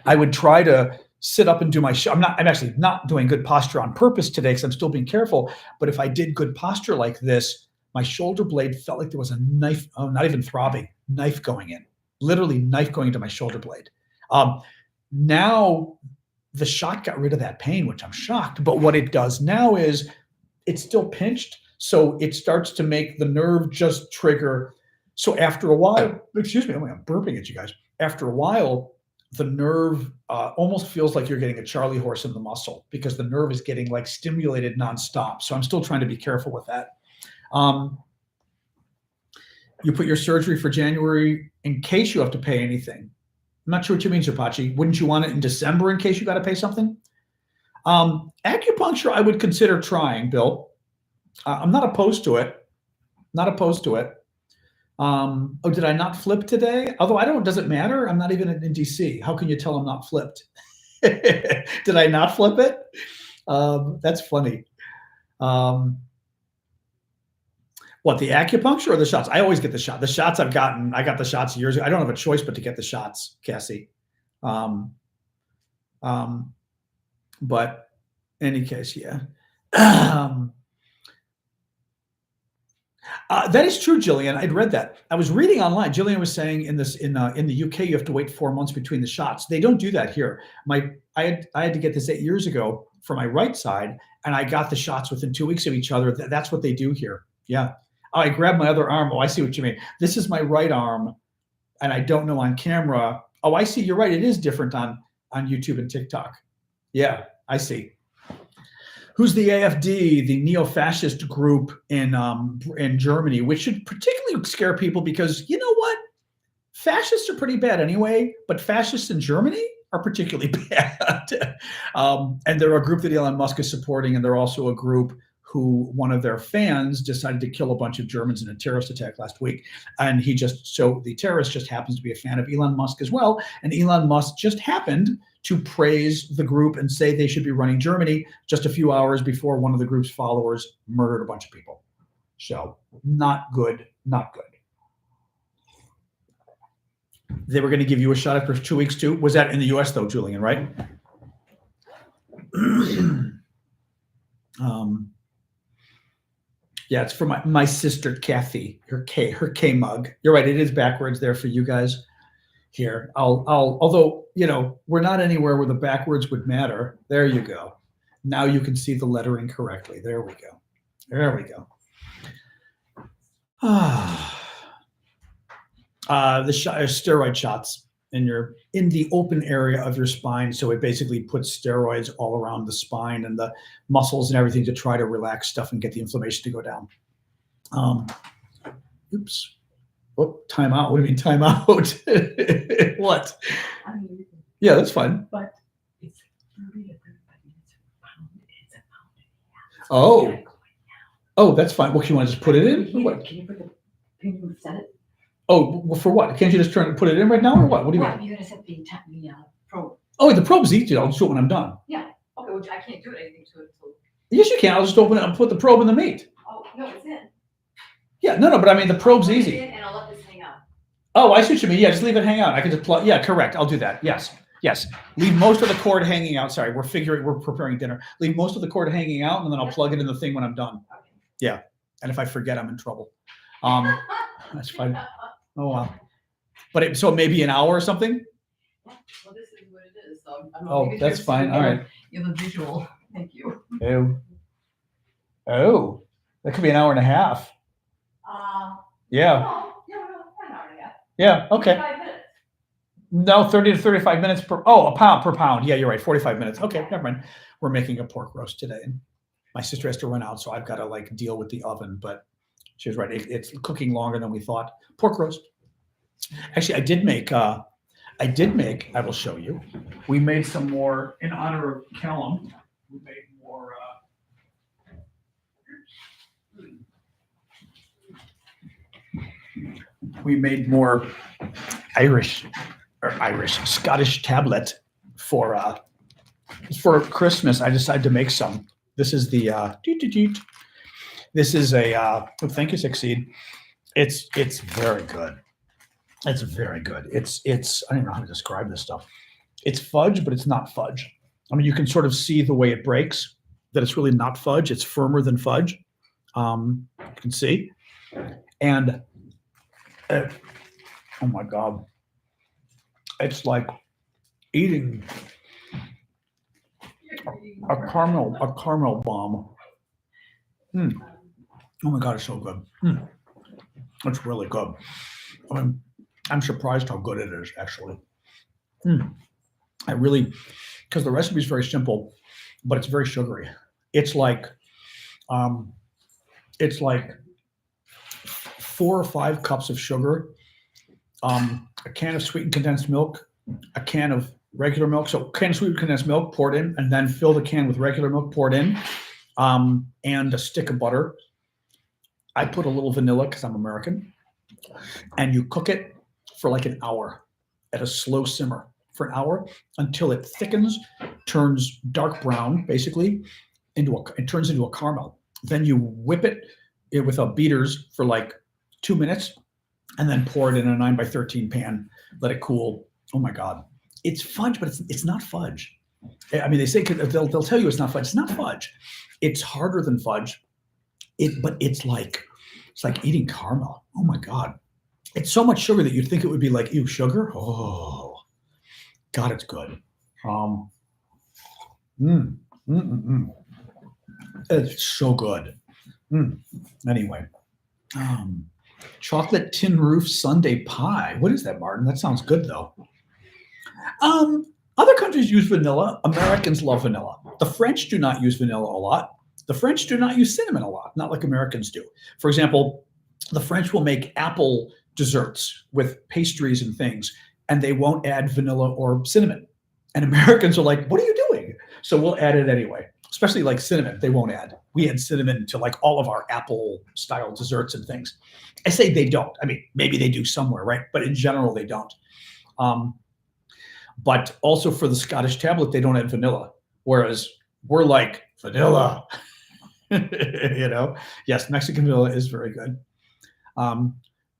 I would try to sit up and do I'm actually not doing good posture on purpose today because I'm still being careful. But if I did good posture like this, my shoulder blade felt like there was a knife, not even throbbing, knife going in, literally knife going into my shoulder blade. Now the shot got rid of that pain, which I'm shocked. But what it does now is it's still pinched. So it starts to make the nerve just trigger. So after a while, excuse me, I'm burping at you guys. After a while, the nerve almost feels like you're getting a Charlie horse in the muscle because the nerve is getting stimulated nonstop. So I'm still trying to be careful with that. You put your surgery for January in case you have to pay anything. I'm not sure what you mean, Zapachi. Wouldn't you want it in December in case you got to pay something? Acupuncture, I would consider trying, Bill. I'm not opposed to it. Not opposed to it. Oh, did I not flip today? Although does it matter? I'm not even in DC. How can you tell I'm not flipped? Did I not flip it? That's funny. What, the acupuncture or the shots? I always get the shot. The shots I got the shots years ago. I don't have a choice but to get the shots, Cassie. But in any case, yeah. That is true, Jillian. I'd read that. I was reading online. Jillian was saying in the UK you have to wait 4 months between the shots. They don't do that here. I had to get this 8 years ago for my right side, and I got the shots within 2 weeks of each other. That's what they do here. Yeah. Oh, I grabbed my other arm. Oh, I see what you mean. This is my right arm, and I don't know on camera. Oh, I see. You're right. It is different on YouTube and TikTok. Yeah, I see. Who's the AfD, the neo-fascist group in Germany, which should particularly scare people because you know what? Fascists are pretty bad anyway, but fascists in Germany are particularly bad. And they're a group that Elon Musk is supporting, and they're also a group who one of their fans decided to kill a bunch of Germans in a terrorist attack last week. And so the terrorist just happens to be a fan of Elon Musk as well. And Elon Musk just happened to praise the group and say they should be running Germany just a few hours before one of the group's followers murdered a bunch of people. So not good, not good. They were going to give you a shot after 2 weeks too. Was that in the US though, Julian, right? Yeah, it's for my sister Kathy, her K mug. You're right, it is backwards there for you guys. Here, although, we're not anywhere where the backwards would matter. There you go. Now you can see the lettering correctly. There we go. There we go. The steroid shots in the open area of your spine. So it basically puts steroids all around the spine and the muscles and everything to try to relax stuff and get the inflammation to go down. Oops. Oh, time out. What do you mean time out? What? Yeah, that's fine. But it's 30 to 35 minutes per pound. It's a pound and a half. Oh, that's fine. What, you want to just put it in? Can you set it? Oh, well, for what? Can't you just put it in right now or what? What do you mean? You're going to set the probe. Oh, the probe's easy. I'll just do it when I'm done. Yeah. Okay, well, I can't do anything to it. Yes, you can. I'll just open it and put the probe in the meat. Oh, no, it's in. Yeah, no, but I mean, the probe's easy. And I'll let this hang out. Oh, I see what you mean. Yeah, just leave it hang out. I can just plug. Yeah, correct. I'll do that. Yes. Leave most of the cord hanging out. Sorry, we're preparing dinner. Leave most of the cord hanging out, and then I'll plug it in the thing when I'm done. Okay. Yeah, and if I forget, I'm in trouble. That's fine. Oh, wow. But so maybe an hour or something? Yeah, well, this is what it is. So that's fine. All right. You have a visual. Thank you. Oh, that could be an hour and a half. Yeah. No, an hour and a half. Yeah, okay. 5 minutes. No, 30 to 35 minutes per pound. Yeah, you're right. 45 minutes. Okay, never mind. We're making a pork roast today. And my sister has to run out, so I've got to deal with the oven, but she was right. It's cooking longer than we thought. Pork roast. Actually, I did make, I will show you. We made some more in honor of Callum. We made more, Scottish tablet for Christmas. I decided to make some. This is the, this is a, thank you, Succeed. It's very good. It's very good. It's, I don't even know how to describe this stuff. It's fudge, but it's not fudge. I mean, you can sort of see the way it breaks, that it's really not fudge. It's firmer than fudge. You can see. And, oh my God. It's like eating a caramel bomb. Oh my God, it's so good. It's really good. I mean, I'm surprised how good it is, actually. I really, because the recipe is very simple, but it's very sugary. It's like 4 or 5 cups of sugar, a can of sweetened condensed milk, a can of regular milk. So can of sweetened condensed milk poured in, and then fill the can with regular milk poured in, and a stick of butter. I put a little vanilla because I'm American, and you cook it for like an hour at a slow simmer for an hour until it thickens, turns dark brown, basically, it turns into a caramel. Then you whip it with a beaters for like 2 minutes, and then pour it in a 9x13 pan. Let it cool. Oh my God, it's fudge, but it's not fudge. I mean, they say they'll tell you it's not fudge. It's not fudge. It's harder than fudge. But it's like eating caramel. Oh my God, it's so much sugar that you'd think it would be like, ew, sugar. Oh God, it's good. It's so good. Anyway, chocolate tin roof sundae pie. What is that, Martin? That sounds good though. Other countries use vanilla. Americans love vanilla. The French do not use vanilla a lot. The French do not use cinnamon a lot, not like Americans do. For example, the French will make apple desserts with pastries and things, and they won't add vanilla or cinnamon. And Americans are like, what are you doing? So we'll add it anyway, especially like cinnamon, they won't add. We add cinnamon to like all of our apple-style desserts and things. I say they don't. I mean, maybe they do somewhere, right? But in general, they don't. But also for the Scottish tablet, they don't add vanilla, whereas we're like, vanilla. Yes, Mexican vanilla is very good.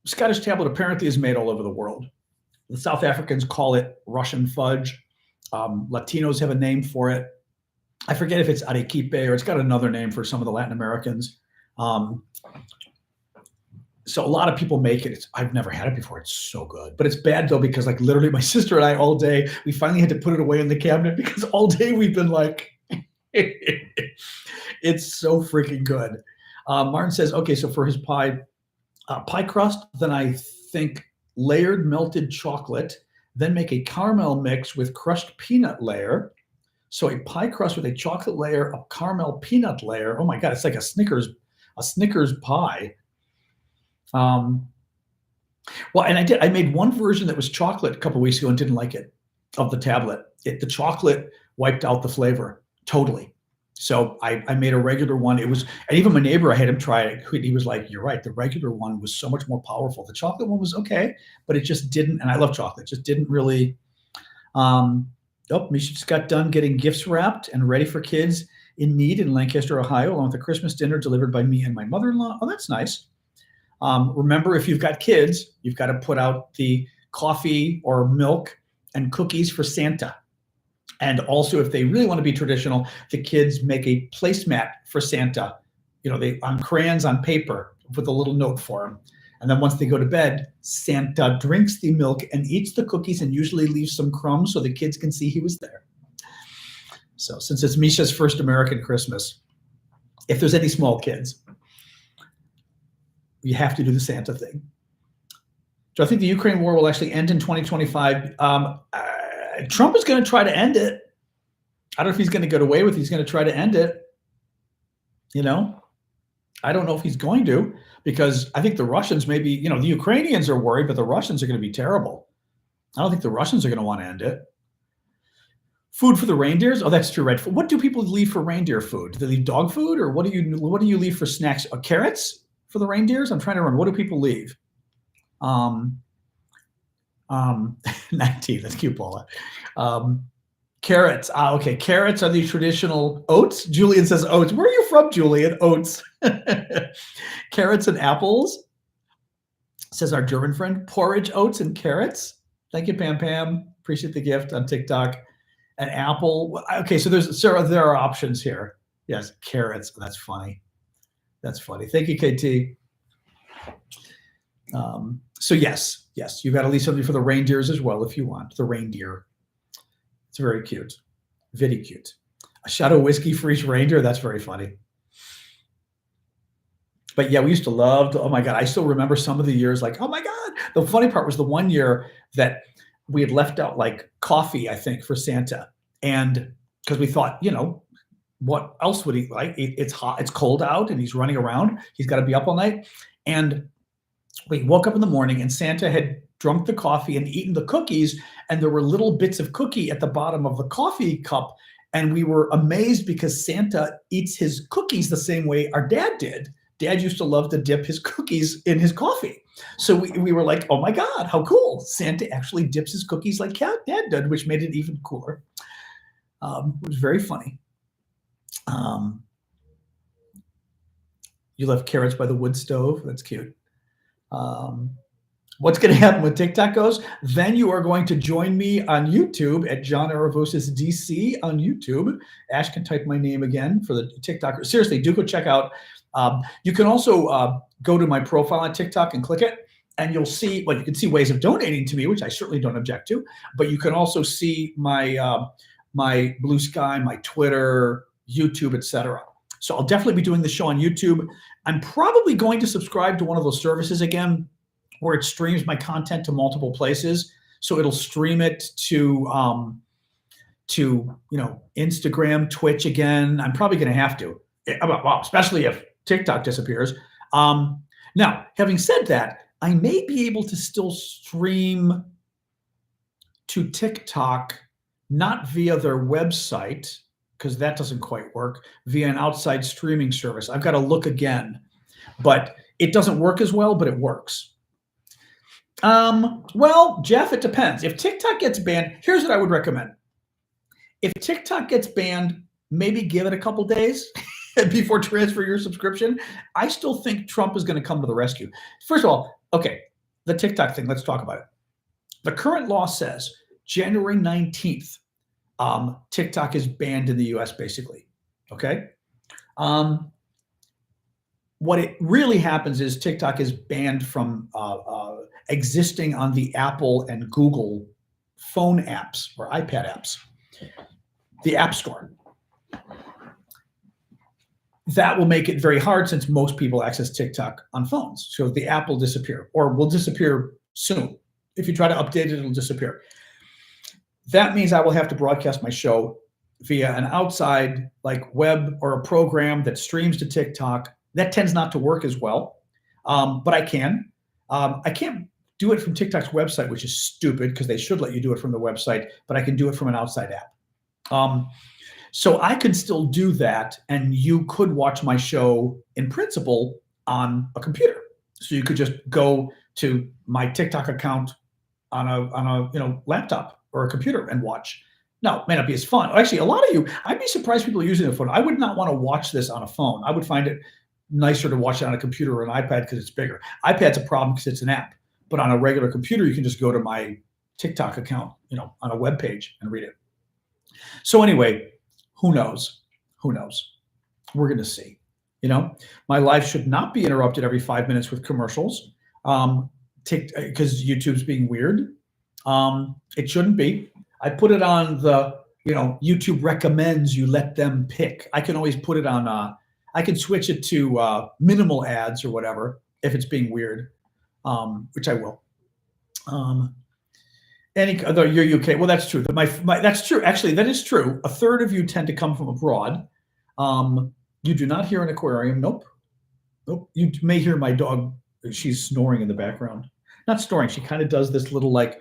Scottish tablet apparently is made all over the world. The South Africans call it Russian fudge. Latinos have a name for it. I forget if it's arequipe or it's got another name for some of the Latin Americans. So a lot of people make it. I've never had it before. It's so good, but it's bad though, because like literally my sister and I all day, we finally had to put it away in the cabinet because all day we've been like, it's so freaking good. Martin says, okay, so for his pie crust, then I think layered melted chocolate, then make a caramel mix with crushed peanut layer. So a pie crust with a chocolate layer, a caramel peanut layer. Oh my God, it's like a Snickers pie. Well, and I made one version that was chocolate a couple of weeks ago and didn't like it, of the tablet. The chocolate wiped out the flavor totally. So I made a regular one. And even my neighbor, I had him try it. He was like, you're right. The regular one was so much more powerful. The chocolate one was okay, but it just didn't, and I love chocolate, just didn't really. Misha just got done getting gifts wrapped and ready for kids in need in Lancaster, Ohio, along with a Christmas dinner delivered by me and my mother-in-law. Oh, that's nice. Remember, if you've got kids, you've got to put out the coffee or milk and cookies for Santa. And also, if they really want to be traditional, the kids make a placemat for Santa, on crayons on paper with a little note for him. And then once they go to bed, Santa drinks the milk and eats the cookies and usually leaves some crumbs so the kids can see he was there. So since it's Misha's first American Christmas, if there's any small kids, you have to do the Santa thing. Do I think the Ukraine war will actually end in 2025? Trump is going to try to end it. I don't know if he's going to get away with it. He's going to try to end it. I don't know if he's going to, because I think the Russians maybe, the Ukrainians are worried, but the Russians are going to be terrible. I don't think the Russians are going to want to end it. Food for the reindeers? Oh, that's true, right? What do people leave for reindeer food? Do they leave dog food, or what do you leave for snacks? Carrots for the reindeers? I'm trying to remember. What do people leave? 19. That's cute, Paula. Carrots. Okay. Carrots are the traditional oats. Julian says oats. Where are you from, Julian? Oats. Carrots and apples, says our German friend. Porridge, oats, and carrots. Thank you, Pam Pam. Appreciate the gift on TikTok. An apple. Okay, so there are options here. Yes, carrots. That's funny. That's funny. Thank you, KT. So yes, you've got to leave something for the reindeers as well if you want. The reindeer. It's very cute. Very cute. A shot of whiskey for each reindeer. That's very funny. But yeah, we used to love, oh my God, I still remember some of the years like, oh my God. The funny part was the one year that we had left out like coffee, I think, for Santa. And because we thought, what else would he like? It's hot, it's cold out, and he's running around. He's got to be up all night. And We woke up in the morning and Santa had drunk the coffee and eaten the cookies, and there were little bits of cookie at the bottom of the coffee cup. And we were amazed because Santa eats his cookies the same way our dad did. Dad used to love to dip his cookies in his coffee. So we were like, oh my God, how cool. Santa actually dips his cookies like Dad did, which made it even cooler. It was very funny. Um, you left carrots by the wood stove. That's cute. Um, what's going to happen when TikTok goes? Then you are going to join me on YouTube at John Aravosis DC on YouTube. Ash can type my name again for the TikTok. Seriously, do go check out. You can also go to my profile on TikTok and click it, and you'll see. Well, you can see ways of donating to me, which I certainly don't object to. But you can also see my my Blue Sky, my Twitter, YouTube, etc. So I'll definitely be doing the show on YouTube. I'm probably going to subscribe to one of those services again, where it streams my content to multiple places. So it'll stream it to Instagram, Twitch again. I'm probably going to have to, well, especially if TikTok disappears. Now, having said that, I may be able to still stream to TikTok, not via their website, because that doesn't quite work, via an outside streaming service. I've got to look again, but it doesn't work as well, but it works. Well, Jeff, it depends. If TikTok gets banned, here's what I would recommend. If TikTok gets banned, maybe give it a couple days before transfer your subscription. I still think Trump is going to come to the rescue. First of all, okay, the TikTok thing, let's talk about it. The current law says January 19th, TikTok is banned in the US, basically. Okay. What it really happens is TikTok is banned from existing on the Apple and Google phone apps or iPad apps, the App Store. That will make it very hard since most people access TikTok on phones. So the app will disappear or will disappear soon. If you try to update it, it'll disappear. That means I will have to broadcast my show via an outside like web or a program that streams to TikTok. That tends not to work as well, but I can. I can't do it from TikTok's website, which is stupid because they should let you do it from the website, but I can do it from an outside app. So I could still do that, and you could watch my show in principle on a computer. So you could just go to my TikTok account on a laptop or a computer and watch. Now, it may not be as fun. Actually, a lot of you, I'd be surprised people are using a phone. I would not want to watch this on a phone. I would find it nicer to watch it on a computer or an iPad because it's bigger. iPad's a problem because it's an app, but on a regular computer, you can just go to my TikTok account, on a web page and read it. So anyway, who knows? Who knows? We're going to see. My life should not be interrupted every 5 minutes with commercials, because YouTube's being weird. It shouldn't be. I put it on the, YouTube recommends you let them pick. I can always put it on, I can switch it to minimal ads or whatever if it's being weird, which I will. You're UK. Well, that's true. That's true. Actually, that is true. A third of you tend to come from abroad. You do not hear an aquarium. Nope. You may hear my dog. She's snoring in the background. Not snoring. She kind of does this little like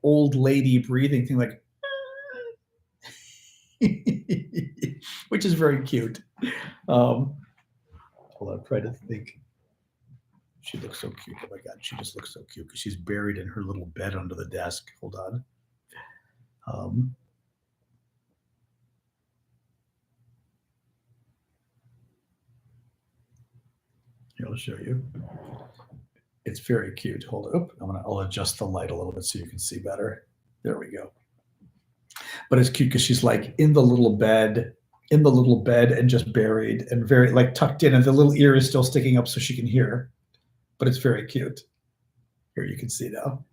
old lady breathing thing, like, which is very cute. Hold on, try to think. She looks so cute. Oh my God, she just looks so cute because she's buried in her little bed under the desk. Hold on. Here, I'll show you. It's very cute. Hold up. I'll adjust the light a little bit so you can see better. There we go. But it's cute because she's like in the little bed and just buried and very like tucked in, and the little ear is still sticking up so she can hear. But it's very cute. Here you can see now.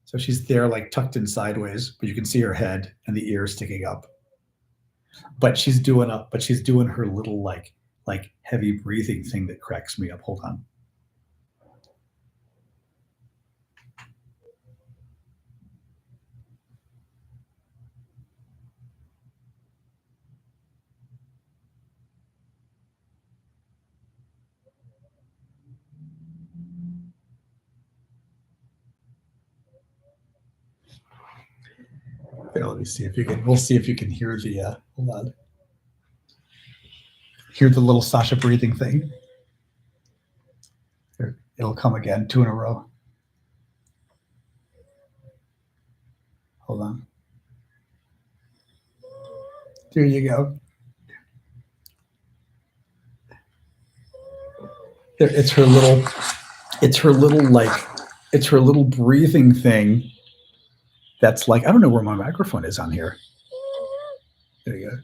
So she's there like tucked in sideways, but you can see her head and the ear sticking up. But she's doing her little like heavy breathing thing that cracks me up. Hold on. Here, let me see if you can. We'll see if you can hear the. Hold on. Hear the little Sasha breathing thing. Here, it'll come again, 2 in a row. Hold on. There you go. There, it's her little breathing thing. That's like, I don't know where my microphone is on here. There you go.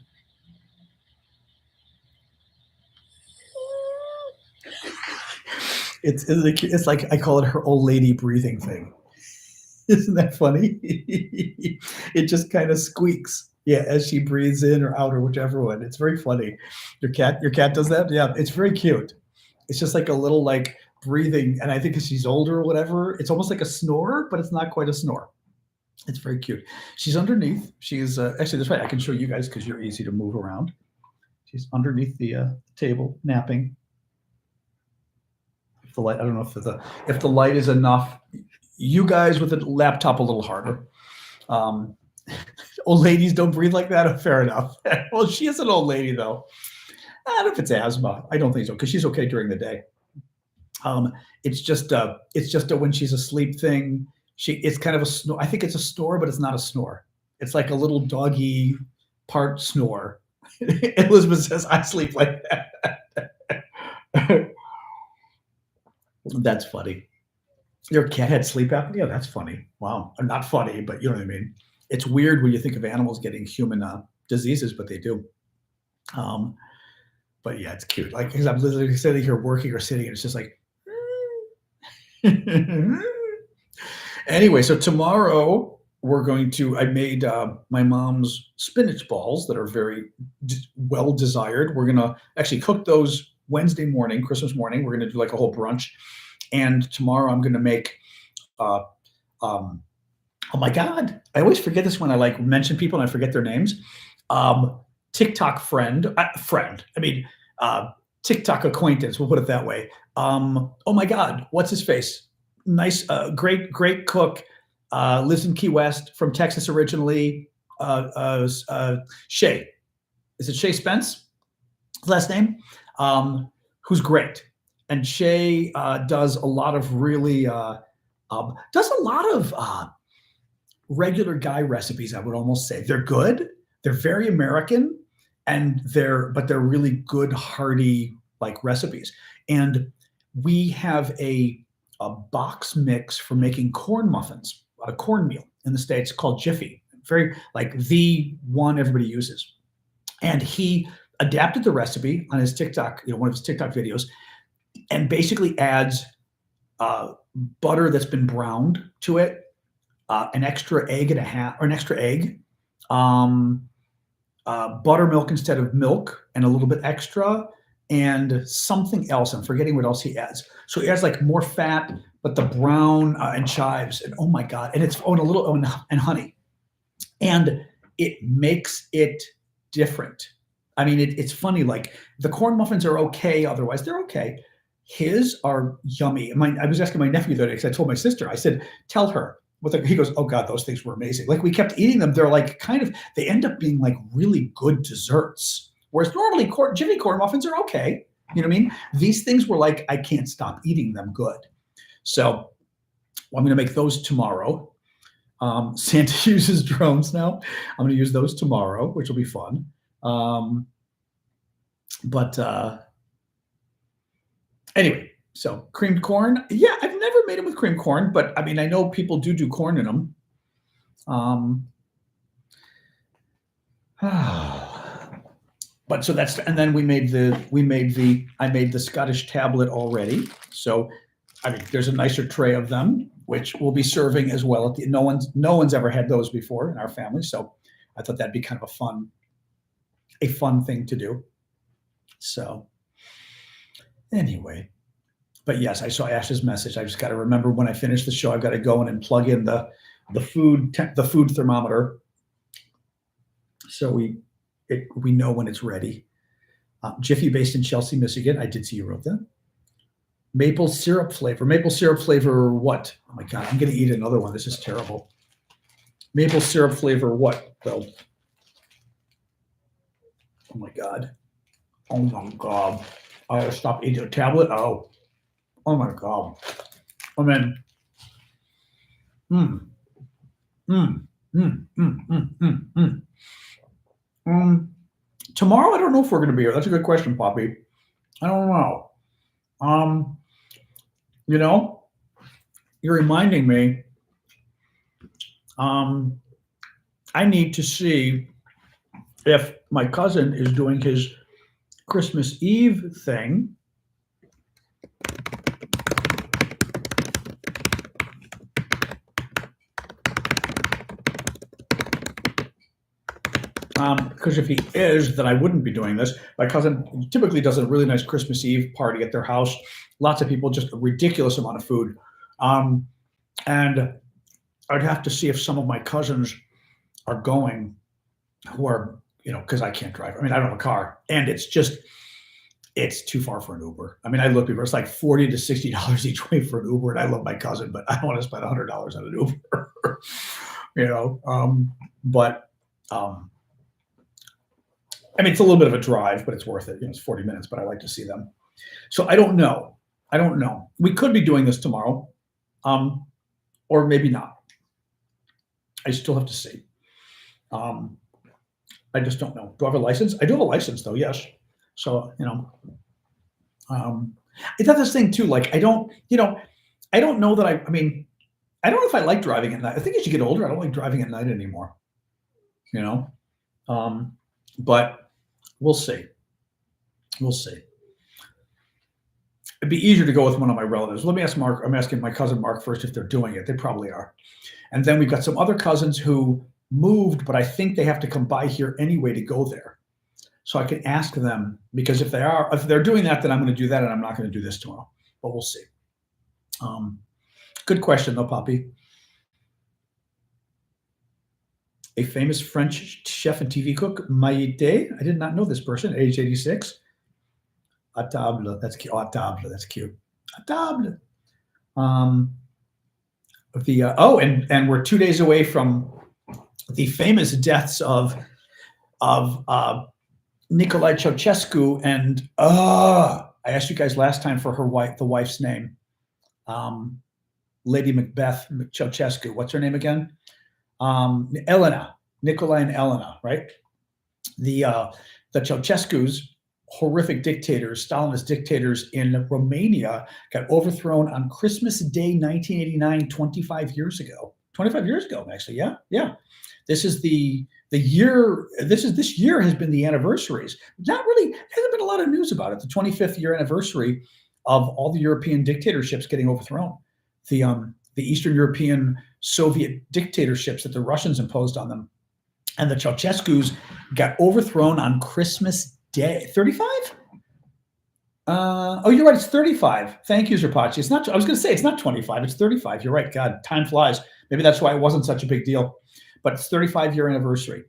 It's like I call it her old lady breathing thing. Isn't that funny? It just kind of squeaks, yeah, as she breathes in or out or whichever one. It's very funny. Your cat does that? Yeah, it's very cute. It's just like a little like breathing, and I think because she's older or whatever, it's almost like a snore, but it's not quite a snore. It's very cute. She's underneath. She's actually, that's right. I can show you guys because you're easy to move around. She's underneath the table, napping. If the light, I don't know if the light is enough. You guys with a laptop a little harder. Old ladies don't breathe like that. Oh, fair enough. Well, she is an old lady though. I don't know if it's asthma. I don't think so because she's okay during the day. It's just a when she's asleep thing. It's kind of a snore. I think it's a snore, but it's not a snore. It's like a little doggy part snore. Elizabeth says, "I sleep like that." That's funny. Your cat had sleep apnea? That's funny. Wow. Not funny, but you know what I mean. It's weird when you think of animals getting human diseases, but they do. But yeah, it's cute. Like, because I'm literally sitting here working or sitting, and it's just like. Anyway, so tomorrow we're going to. I made my mom's spinach balls that are very well desired. We're gonna actually cook those Wednesday morning, Christmas morning. We're gonna do like a whole brunch. And tomorrow I'm going to make, oh my God, I always forget this when I like mention people and I forget their names. TikTok TikTok acquaintance, we'll put it that way. Oh my God, what's his face? Nice, great cook, lives in Key West, from Texas originally. Shay, is it Shay Spence? Last name? Who's great. And Shay does a lot of really regular guy recipes. I would almost say they're good. They're very American, and they're really good, hearty like recipes. And we have a box mix for making corn muffins, a cornmeal in the States called Jiffy. Very like the one everybody uses. And he adapted the recipe on his TikTok, one of his TikTok videos. And basically adds butter that's been browned to it, an extra egg and a half, or an extra egg, buttermilk instead of milk, and a little bit extra, and something else. I'm forgetting what else he adds. So he adds like more fat, but the brown and chives, and oh my God, and it's and honey, and it makes it different. I mean, it's funny. Like the corn muffins are okay, otherwise they're okay. His are yummy. I was asking my nephew the other day because I told my sister, I said, tell her. He goes, oh God, those things were amazing. Like we kept eating them. They're like they end up being like really good desserts. Whereas normally Jiffy corn muffins are okay. You know what I mean? These things were like, I can't stop eating them good. So I'm going to make those tomorrow. Santa uses drones now. I'm going to use those tomorrow, which will be fun. Anyway, so creamed corn. Yeah, I've never made them with creamed corn, but I mean, I know people do corn in them. But so that's, and then I made the Scottish tablet already. So I mean, there's a nicer tray of them, which we'll be serving as well. No one's ever had those before in our family, so I thought that'd be kind of a fun thing to do. So anyway, but yes, I saw Ash's message. I just got to remember when I finish the show, I've got to go in and plug in the food thermometer, so we know when it's ready. Jiffy, based in Chelsea, Michigan. I did see you wrote that. Maple syrup flavor. Maple syrup flavor what? Oh my God, I'm going to eat another one. This is terrible. Maple syrup flavor what, though? Oh my God. Oh my God. I gotta stop eating a tablet. Oh my God. I mean, mm, mm, mm. Tomorrow, I don't know if we're going to be here. That's a good question, Poppy. I don't know. Um, you know, you're reminding me. I need to see if my cousin is doing his Christmas Eve thing. Because if he is, then I wouldn't be doing this. My cousin typically does a really nice Christmas Eve party at their house. Lots of people, just a ridiculous amount of food. And I'd have to see if some of my cousins are going who are, because I can't drive. I mean, I don't have a car. And it's too far for an Uber. I mean, I look people, it's like $40 to $60 each way for an Uber. And I love my cousin, but I don't want to spend $100 on an Uber. But I mean, it's a little bit of a drive, but it's worth it. It's 40 minutes, but I like to see them. So I don't know. We could be doing this tomorrow, or maybe not. I still have to see. I just don't know. Do I have a license? I do have a license, though. Yes. So it's not this thing too. Like I don't know that I mean, I don't know if I like driving at night. I think as you get older, I don't like driving at night anymore. But we'll see. It'd be easier to go with one of my relatives. Let me ask Mark. I'm asking my cousin Mark first if they're doing it. They probably are. And then we've got some other cousins who moved, but I think they have to come by here anyway to go there. So I can ask them, because if they're doing that, then I'm going to do that, and I'm not going to do this tomorrow. But we'll see. Good question, though, Poppy. A famous French chef and TV cook, Maïté. I did not know this person, age 86. A table, that's cute. A table, that's cute. A table. And we're 2 days away from the famous deaths of Nicolae Ceausescu, and I asked you guys last time for the wife's name, Lady Macbeth Ceausescu. What's her name again? Elena, Nicolae and Elena, right? The Ceausescus, horrific dictators, Stalinist dictators in Romania, got overthrown on Christmas Day, 1989, 25 years ago. 25 years ago, actually. Yeah. This is the year. This year has been the anniversaries. Not really. Hasn't been a lot of news about it. The 25th year anniversary of all the European dictatorships getting overthrown. The Eastern European Soviet dictatorships that the Russians imposed on them, and the Ceausescus got overthrown on Christmas Day. 35? Oh, you're right. It's 35. Thank you, Zerpachi. It's not. I was going to say it's not 25. It's 35. You're right. God, time flies. Maybe that's why it wasn't such a big deal. But it's 35-year anniversary.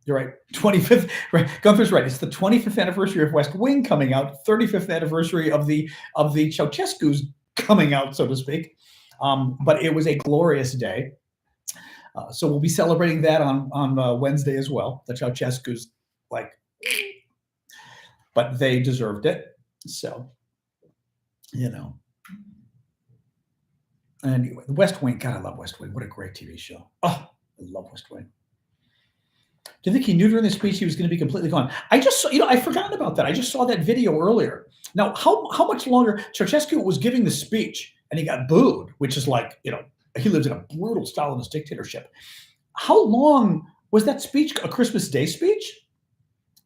You're right. 25th. Right. Gunther's right. It's the 25th anniversary of West Wing coming out. 35th anniversary of the Ceausescus coming out, so to speak. But it was a glorious day. So we'll be celebrating that on Wednesday as well. The Ceausescus, but they deserved it. So, Anyway, the West Wing. God, I love West Wing. What a great TV show. Oh, I love West Wing. Do you think he knew during the speech he was going to be completely gone? I just saw, I forgot about that. I just saw that video earlier. Now, how much longer? Ceausescu was giving the speech, and he got booed, which is like, he lives in a brutal Stalinist dictatorship. How long was that speech? A Christmas Day speech?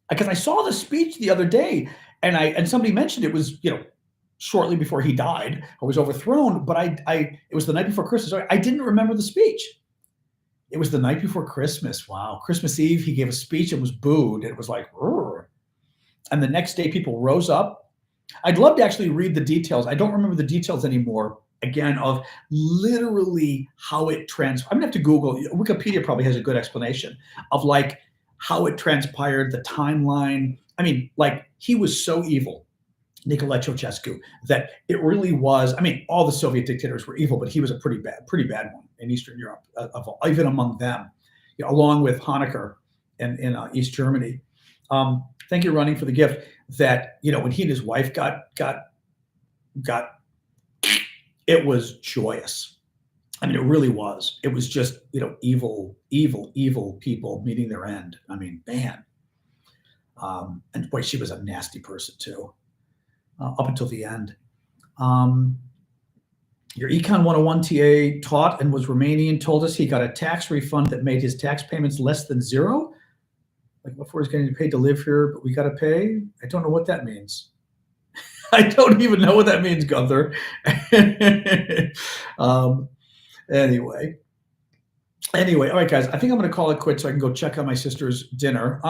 Because I saw the speech the other day, and somebody mentioned it was, shortly before he died or was overthrown, but it was the night before Christmas. I didn't remember the speech. It was the night before Christmas. Wow. Christmas Eve, he gave a speech and was booed. It was like, "Rrr." And the next day people rose up. I'd love to actually read the details. I don't remember the details anymore, again, of literally how it I'm going to have to Google. Wikipedia probably has a good explanation of how it transpired, the timeline. I mean, he was so evil. Nicolae Ceausescu, that it really was. I mean, all the Soviet dictators were evil, but he was a pretty bad one in Eastern Europe, even among them, along with Honecker in East Germany. Thank you, Running, for the gift. That when he and his wife got, it was joyous. I mean, it really was. It was just evil people meeting their end. I mean, man. And boy, she was a nasty person too. Up until the end. Your Econ 101 TA taught and was Romanian, told us he got a tax refund that made his tax payments less than zero. Like before he's getting paid to live here, but we got to pay. I don't know what that means. I don't even know what that means, Gunther. Anyway, all right, guys, I think I'm going to call it quits so I can go check on my sister's dinner.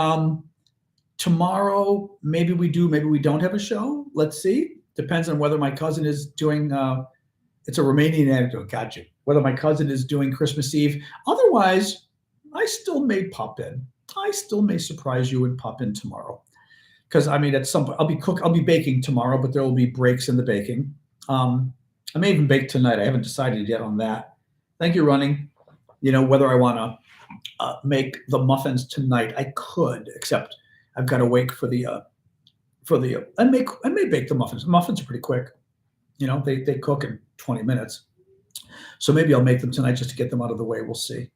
Tomorrow, maybe we do, maybe we don't have a show. Let's see. Depends on whether my cousin is doing, it's a Romanian anecdote, got you. Whether my cousin is doing Christmas Eve. Otherwise, I still may pop in. I still may surprise you and pop in tomorrow. Because, I mean, at some point, I'll be baking tomorrow, but there will be breaks in the baking. I may even bake tonight. I haven't decided yet on that. Thank you, Running. Whether I want to make the muffins tonight, I could, except I've got to wait for the I may bake the muffins. Muffins are pretty quick. They cook in 20 minutes. So maybe I'll make them tonight just to get them out of the way. We'll see.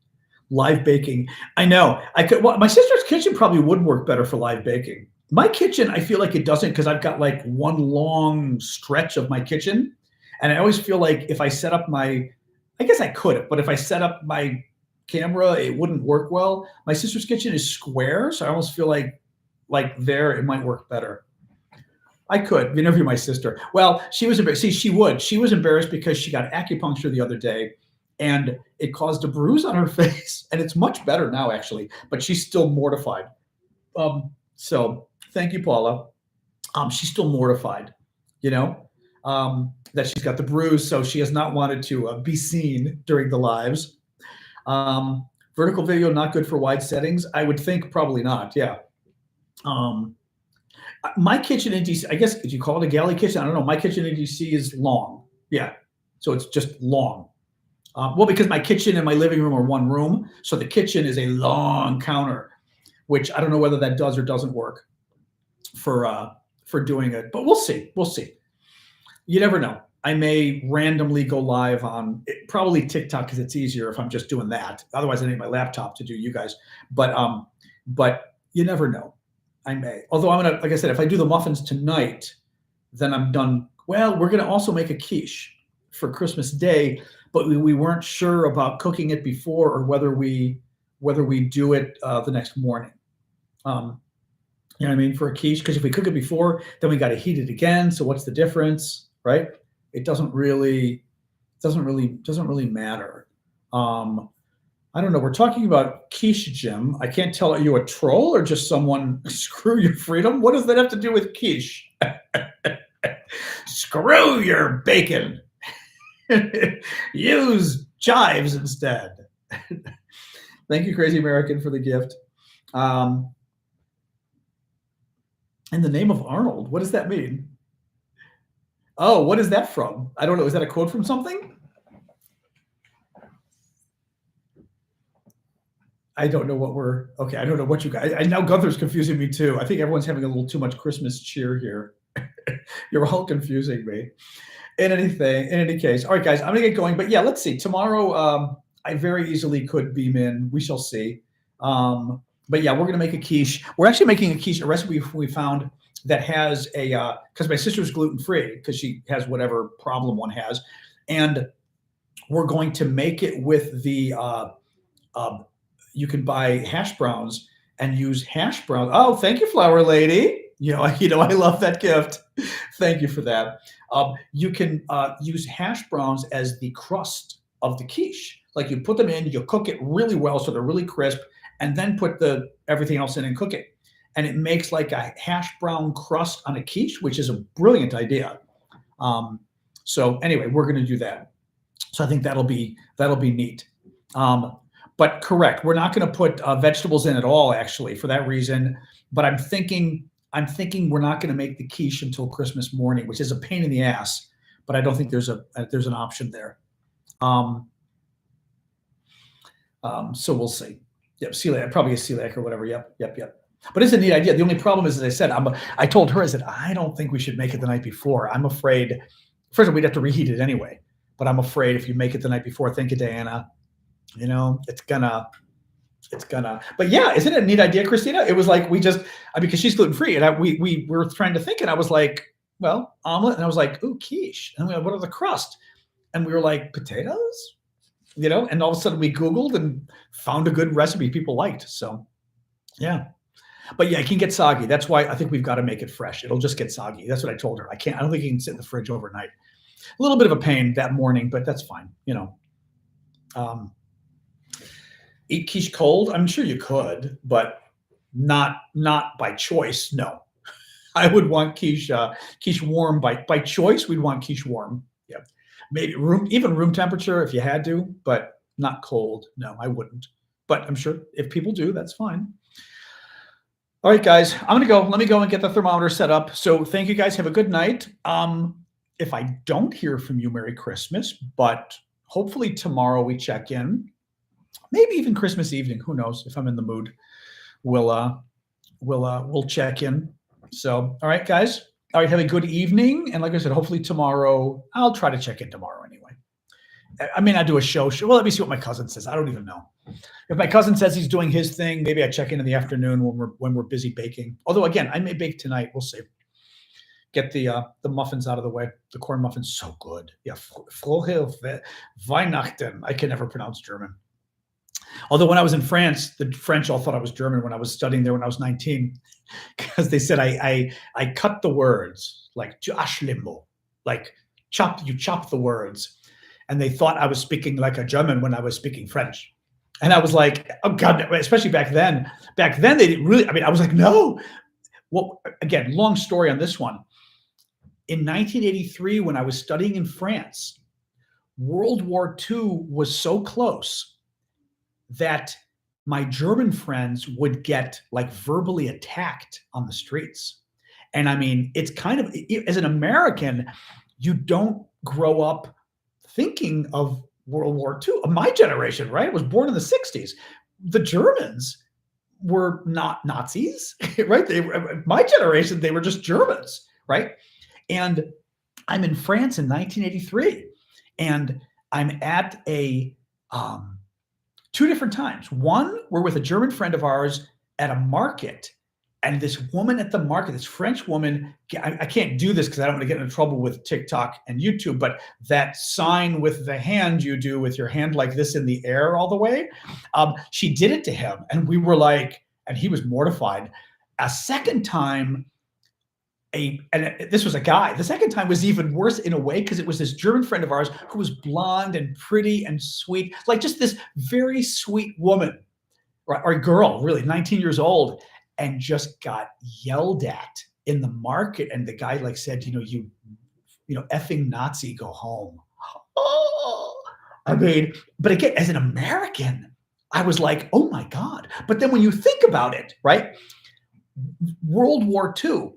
Live baking. I know. I could. Well, my sister's kitchen probably would work better for live baking. My kitchen, I feel like it doesn't, because I've got like one long stretch of my kitchen. And I always feel like if I set up I guess I could, but if I set up my camera, it wouldn't work well. My sister's kitchen is square, so I almost feel like there it might work better. I could interview my sister. Well, she was embarrassed. See, she would. She was embarrassed because she got acupuncture the other day, and it caused a bruise on her face. And it's much better now, actually, but she's still mortified. So thank you, Paula. She's still mortified, that she's got the bruise, so she has not wanted to be seen during the lives. Vertical video not good for wide settings. I would think probably not. Yeah. My kitchen in DC, I guess, did you call it a galley kitchen? I don't know. My kitchen in DC is long. Yeah. So it's just long. Well, because my kitchen and my living room are one room. So the kitchen is a long counter, which I don't know whether that does or doesn't work for doing it, but we'll see. We'll see. You never know. I may randomly go live on probably TikTok because it's easier if I'm just doing that. Otherwise, I need my laptop to do you guys. But you never know. I may. Although I'm gonna, like I said, if I do the muffins tonight, then I'm done. Well, we're gonna also make a quiche for Christmas Day, but we weren't sure about cooking it before or whether we do it the next morning. You know what I mean, for a quiche? Because if we cook it before, then we got to heat it again. So what's the difference, right? It doesn't really matter. I don't know. We're talking about quiche, Jim. I can't tell. Are you a troll or just someone? Screw your freedom. What does that have to do with quiche? Screw your bacon. Use chives instead. Thank you, Crazy American, for the gift. In the name of Arnold, what does that mean? Oh, what is that from? I don't know. Is that a quote from something? I don't know what okay. I don't know what you guys. Now Gunther's confusing me too. I think everyone's having a little too much Christmas cheer here. You're all confusing me. In any case, all right, guys. I'm gonna get going, but yeah, let's see. Tomorrow, I very easily could beam in. We shall see. But yeah, we're gonna make a quiche. We're actually making a quiche, a recipe we found that has because my sister's gluten-free because she has whatever problem one has, and we're going to make it with the. You can buy hash browns and use hash browns. Oh, thank you, Flower Lady. I love that gift. Thank you for that. You can use hash browns as the crust of the quiche. Like you put them in, you cook it really well so they're really crisp, and then put everything else in and cook it. And it makes like a hash brown crust on a quiche, which is a brilliant idea. So anyway, we're going to do that. So I think that'll be neat. But correct, we're not going to put vegetables in at all, actually, for that reason. But I'm thinking I'm thinking we're not going to make the quiche until Christmas morning, which is a pain in the ass, but I don't think there's an option there. So we'll see. Yep, celiac, probably a celiac or whatever. Yep. But it's a neat idea. The only problem is, as I said, I told her, I said, I don't think we should make it the night before. I'm afraid, first of all, we'd have to reheat it anyway. But I'm afraid if you make it the night before, think of Diana, it's gonna, but yeah, isn't it a neat idea, Christina? It was like, because she's gluten-free, and we were trying to think, and I was like, well, omelet, and I was like, ooh, quiche. And what are the crust? And we were like, potatoes? And all of a sudden we Googled and found a good recipe people liked. So yeah. But yeah, it can get soggy. That's why I think we've got to make it fresh. It'll just get soggy. That's what I told her. I don't think you can sit in the fridge overnight. A little bit of a pain that morning, but that's fine. Eat quiche cold? I'm sure you could, but not by choice. No, I would want quiche warm by choice. We'd want quiche warm. Yeah, maybe room temperature if you had to, but not cold. No, I wouldn't. But I'm sure if people do, that's fine. All right, guys, I'm gonna go. Let me go and get the thermometer set up. So thank you, guys. Have a good night. If I don't hear from you, Merry Christmas. But hopefully tomorrow we check in. Maybe even Christmas evening. Who knows? If I'm in the mood, we'll check in. So, all right, guys. All right, have a good evening. And like I said, hopefully tomorrow, I'll try to check in tomorrow anyway. I may not do a show. Well, let me see what my cousin says. I don't even know. If my cousin says he's doing his thing, maybe I check in the afternoon when we're busy baking. Although, again, I may bake tonight. We'll see. Get the muffins out of the way. The corn muffins, so good. Yeah, Frohe Weihnachten. I can never pronounce German. Although when I was in France, the French all thought I was German when I was studying there when I was 19, because they said I cut the words, like Aschlimbo, like you chop the words, and they thought I was speaking like a German when I was speaking French. And I was like, oh God, especially back then. Back then they didn't really. I mean, I was like, no. Well, again, long story on this one. In 1983, when I was studying in France, World War II was so close that my German friends would get like verbally attacked on the streets. And I mean, it's kind of, as an American, you don't grow up thinking of World War II. My generation, right, was born in the 60s. The Germans were not Nazis, right? My generation, they were just Germans, right? And I'm in France in 1983, and I'm at two different times. One, we're with a German friend of ours at a market, and this woman at the market, this French woman, I can't do this because I don't want to get into trouble with TikTok and YouTube, but that sign with the hand you do with your hand like this in the air all the way, she did it to him, and we were like, and he was mortified. A second time, this was a guy. The second time was even worse in a way because it was this German friend of ours who was blonde and pretty and sweet, like just this very sweet woman or girl, really 19 years old, and just got yelled at in the market. And the guy like said, you effing Nazi, go home. Oh, I mean, but again, as an American, I was like, oh my God. But then when you think about it, right? World War II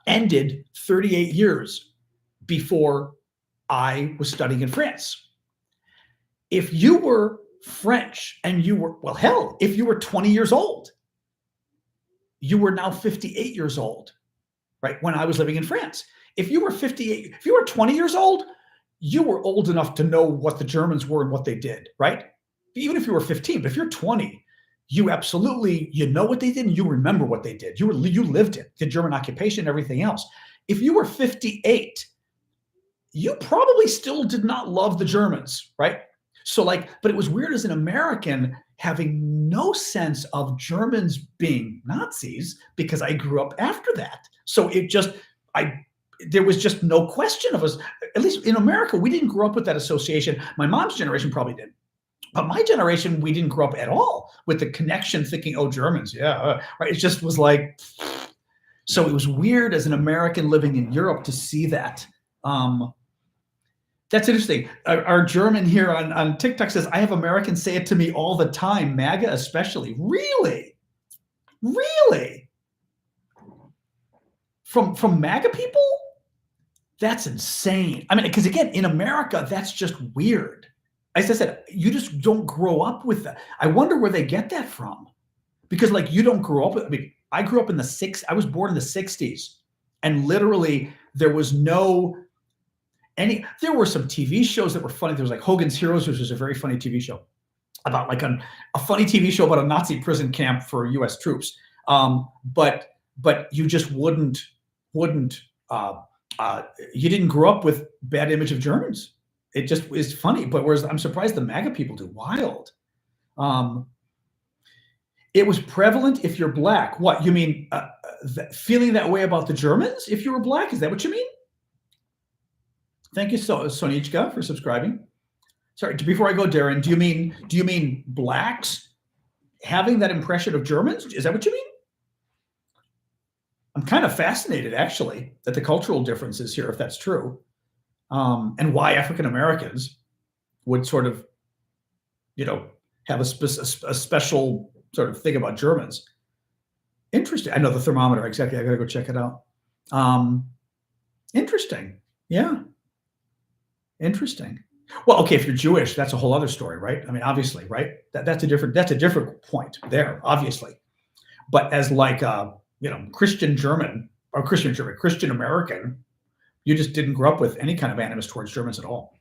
ended 38 years before I was studying in France. If you were French and you were, well, hell, if you were 20 years old, you were now 58 years old, right? When I was living in France. If you were 58, if you were 20 years old, you were old enough to know what the Germans were and what they did, right? Even if you were 15, but if you're 20, you absolutely, know what they did and you remember what they did. You lived it, the German occupation, everything else. If you were 58, you probably still did not love the Germans, right? So but it was weird as an American having no sense of Germans being Nazis because I grew up after that. So there was just no question of us, at least in America, we didn't grow up with that association. My mom's generation probably did. But my generation, we didn't grow up at all with the connection thinking, oh, Germans, yeah, right. It just was like, so it was weird as an American living in Europe to see that. That's interesting. Our German here on TikTok says, I have Americans say it to me all the time, MAGA especially. Really? Really? from MAGA people? That's insane. I mean, because again, in America, that's just weird. As I said, you just don't grow up with that. I wonder where they get that from. Because like you don't grow up with, I mean, I grew up in I was born in the 60s. And literally there was there were some TV shows that were funny. There was like Hogan's Heroes, which was a very funny TV show about like a funny TV show about a Nazi prison camp for US troops. But you just wouldn't, you didn't grow up with bad image of Germans. It just is funny. But whereas I'm surprised the MAGA people do. Wild. It was prevalent if you're black. What you mean? Feeling that way about the Germans if you were black? Is that what you mean? Thank you, Sonichka, for subscribing. Sorry, before I go, Darren, do you mean blacks having that impression of Germans? Is that what you mean? I'm kind of fascinated, actually, at the cultural differences here, if that's true, and why African Americans would sort of, have a special sort of thing about Germans. Interesting. I know the thermometer, exactly. I got to go check it out. Interesting. Yeah. Interesting. Well, okay, if you're Jewish, that's a whole other story, right? I mean, obviously, right? That's a different point there, obviously. But as like Christian German or Christian American, you just didn't grow up with any kind of animus towards Germans at all.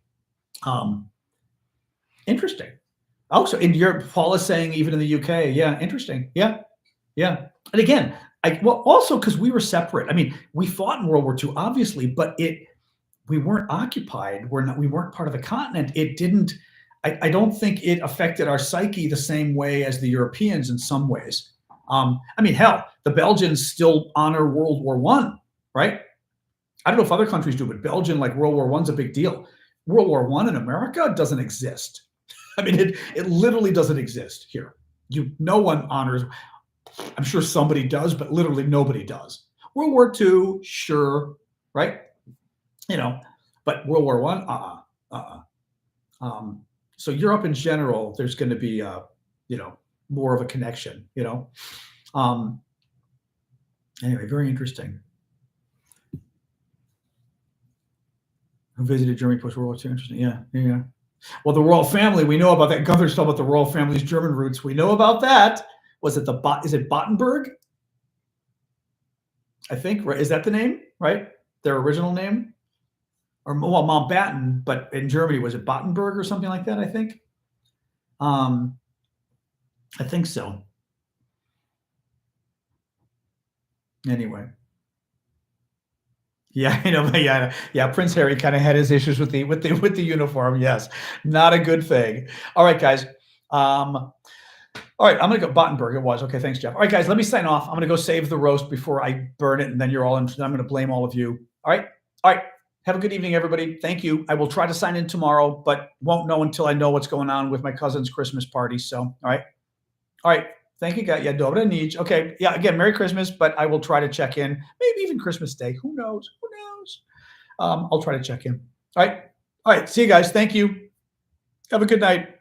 Interesting. Oh, so in Europe, Paul is saying even in the UK, yeah, interesting. Yeah. And again, also because we were separate. I mean, we fought in World War II, obviously, but we weren't occupied. We weren't part of the continent. It didn't. I don't think it affected our psyche the same way as the Europeans in some ways. I mean, hell, the Belgians still honor World War I, right? I don't know if other countries do, but Belgium, like World War I's a big deal. World War I in America doesn't exist. I mean, it literally doesn't exist here. No one honors. I'm sure somebody does, but literally nobody does. World War II, sure, right? But World War I, so Europe in general, there's going to be, more of a connection, Anyway, very interesting. Who visited Germany post World War II? Interesting. Yeah. Well, the royal family, we know about that. Gunther's talking about the royal family's German roots. We know about that. Was it is it Battenberg? I think, right? Is that the name, right? Their original name? Or Mountbatten, but in Germany, was it Battenberg or something like that, I think? I think so. Anyway. Yeah, yeah. Prince Harry kind of had his issues with the uniform. Yes, not a good thing. All right, guys. All right, I'm gonna go Battenberg. It was okay. Thanks, Jeff. All right, guys. Let me sign off. I'm gonna go save the roast before I burn it, and then you're all in. I'm gonna blame all of you. All right. Have a good evening, everybody. Thank you. I will try to sign in tomorrow, but won't know until I know what's going on with my cousin's Christmas party. So, all right. Thank you, guys. Yeah, dobra nič. Okay. Yeah. Again, Merry Christmas, but I will try to check in. Maybe even Christmas Day. Who knows? I'll try to check in. All right. See you guys. Thank you. Have a good night.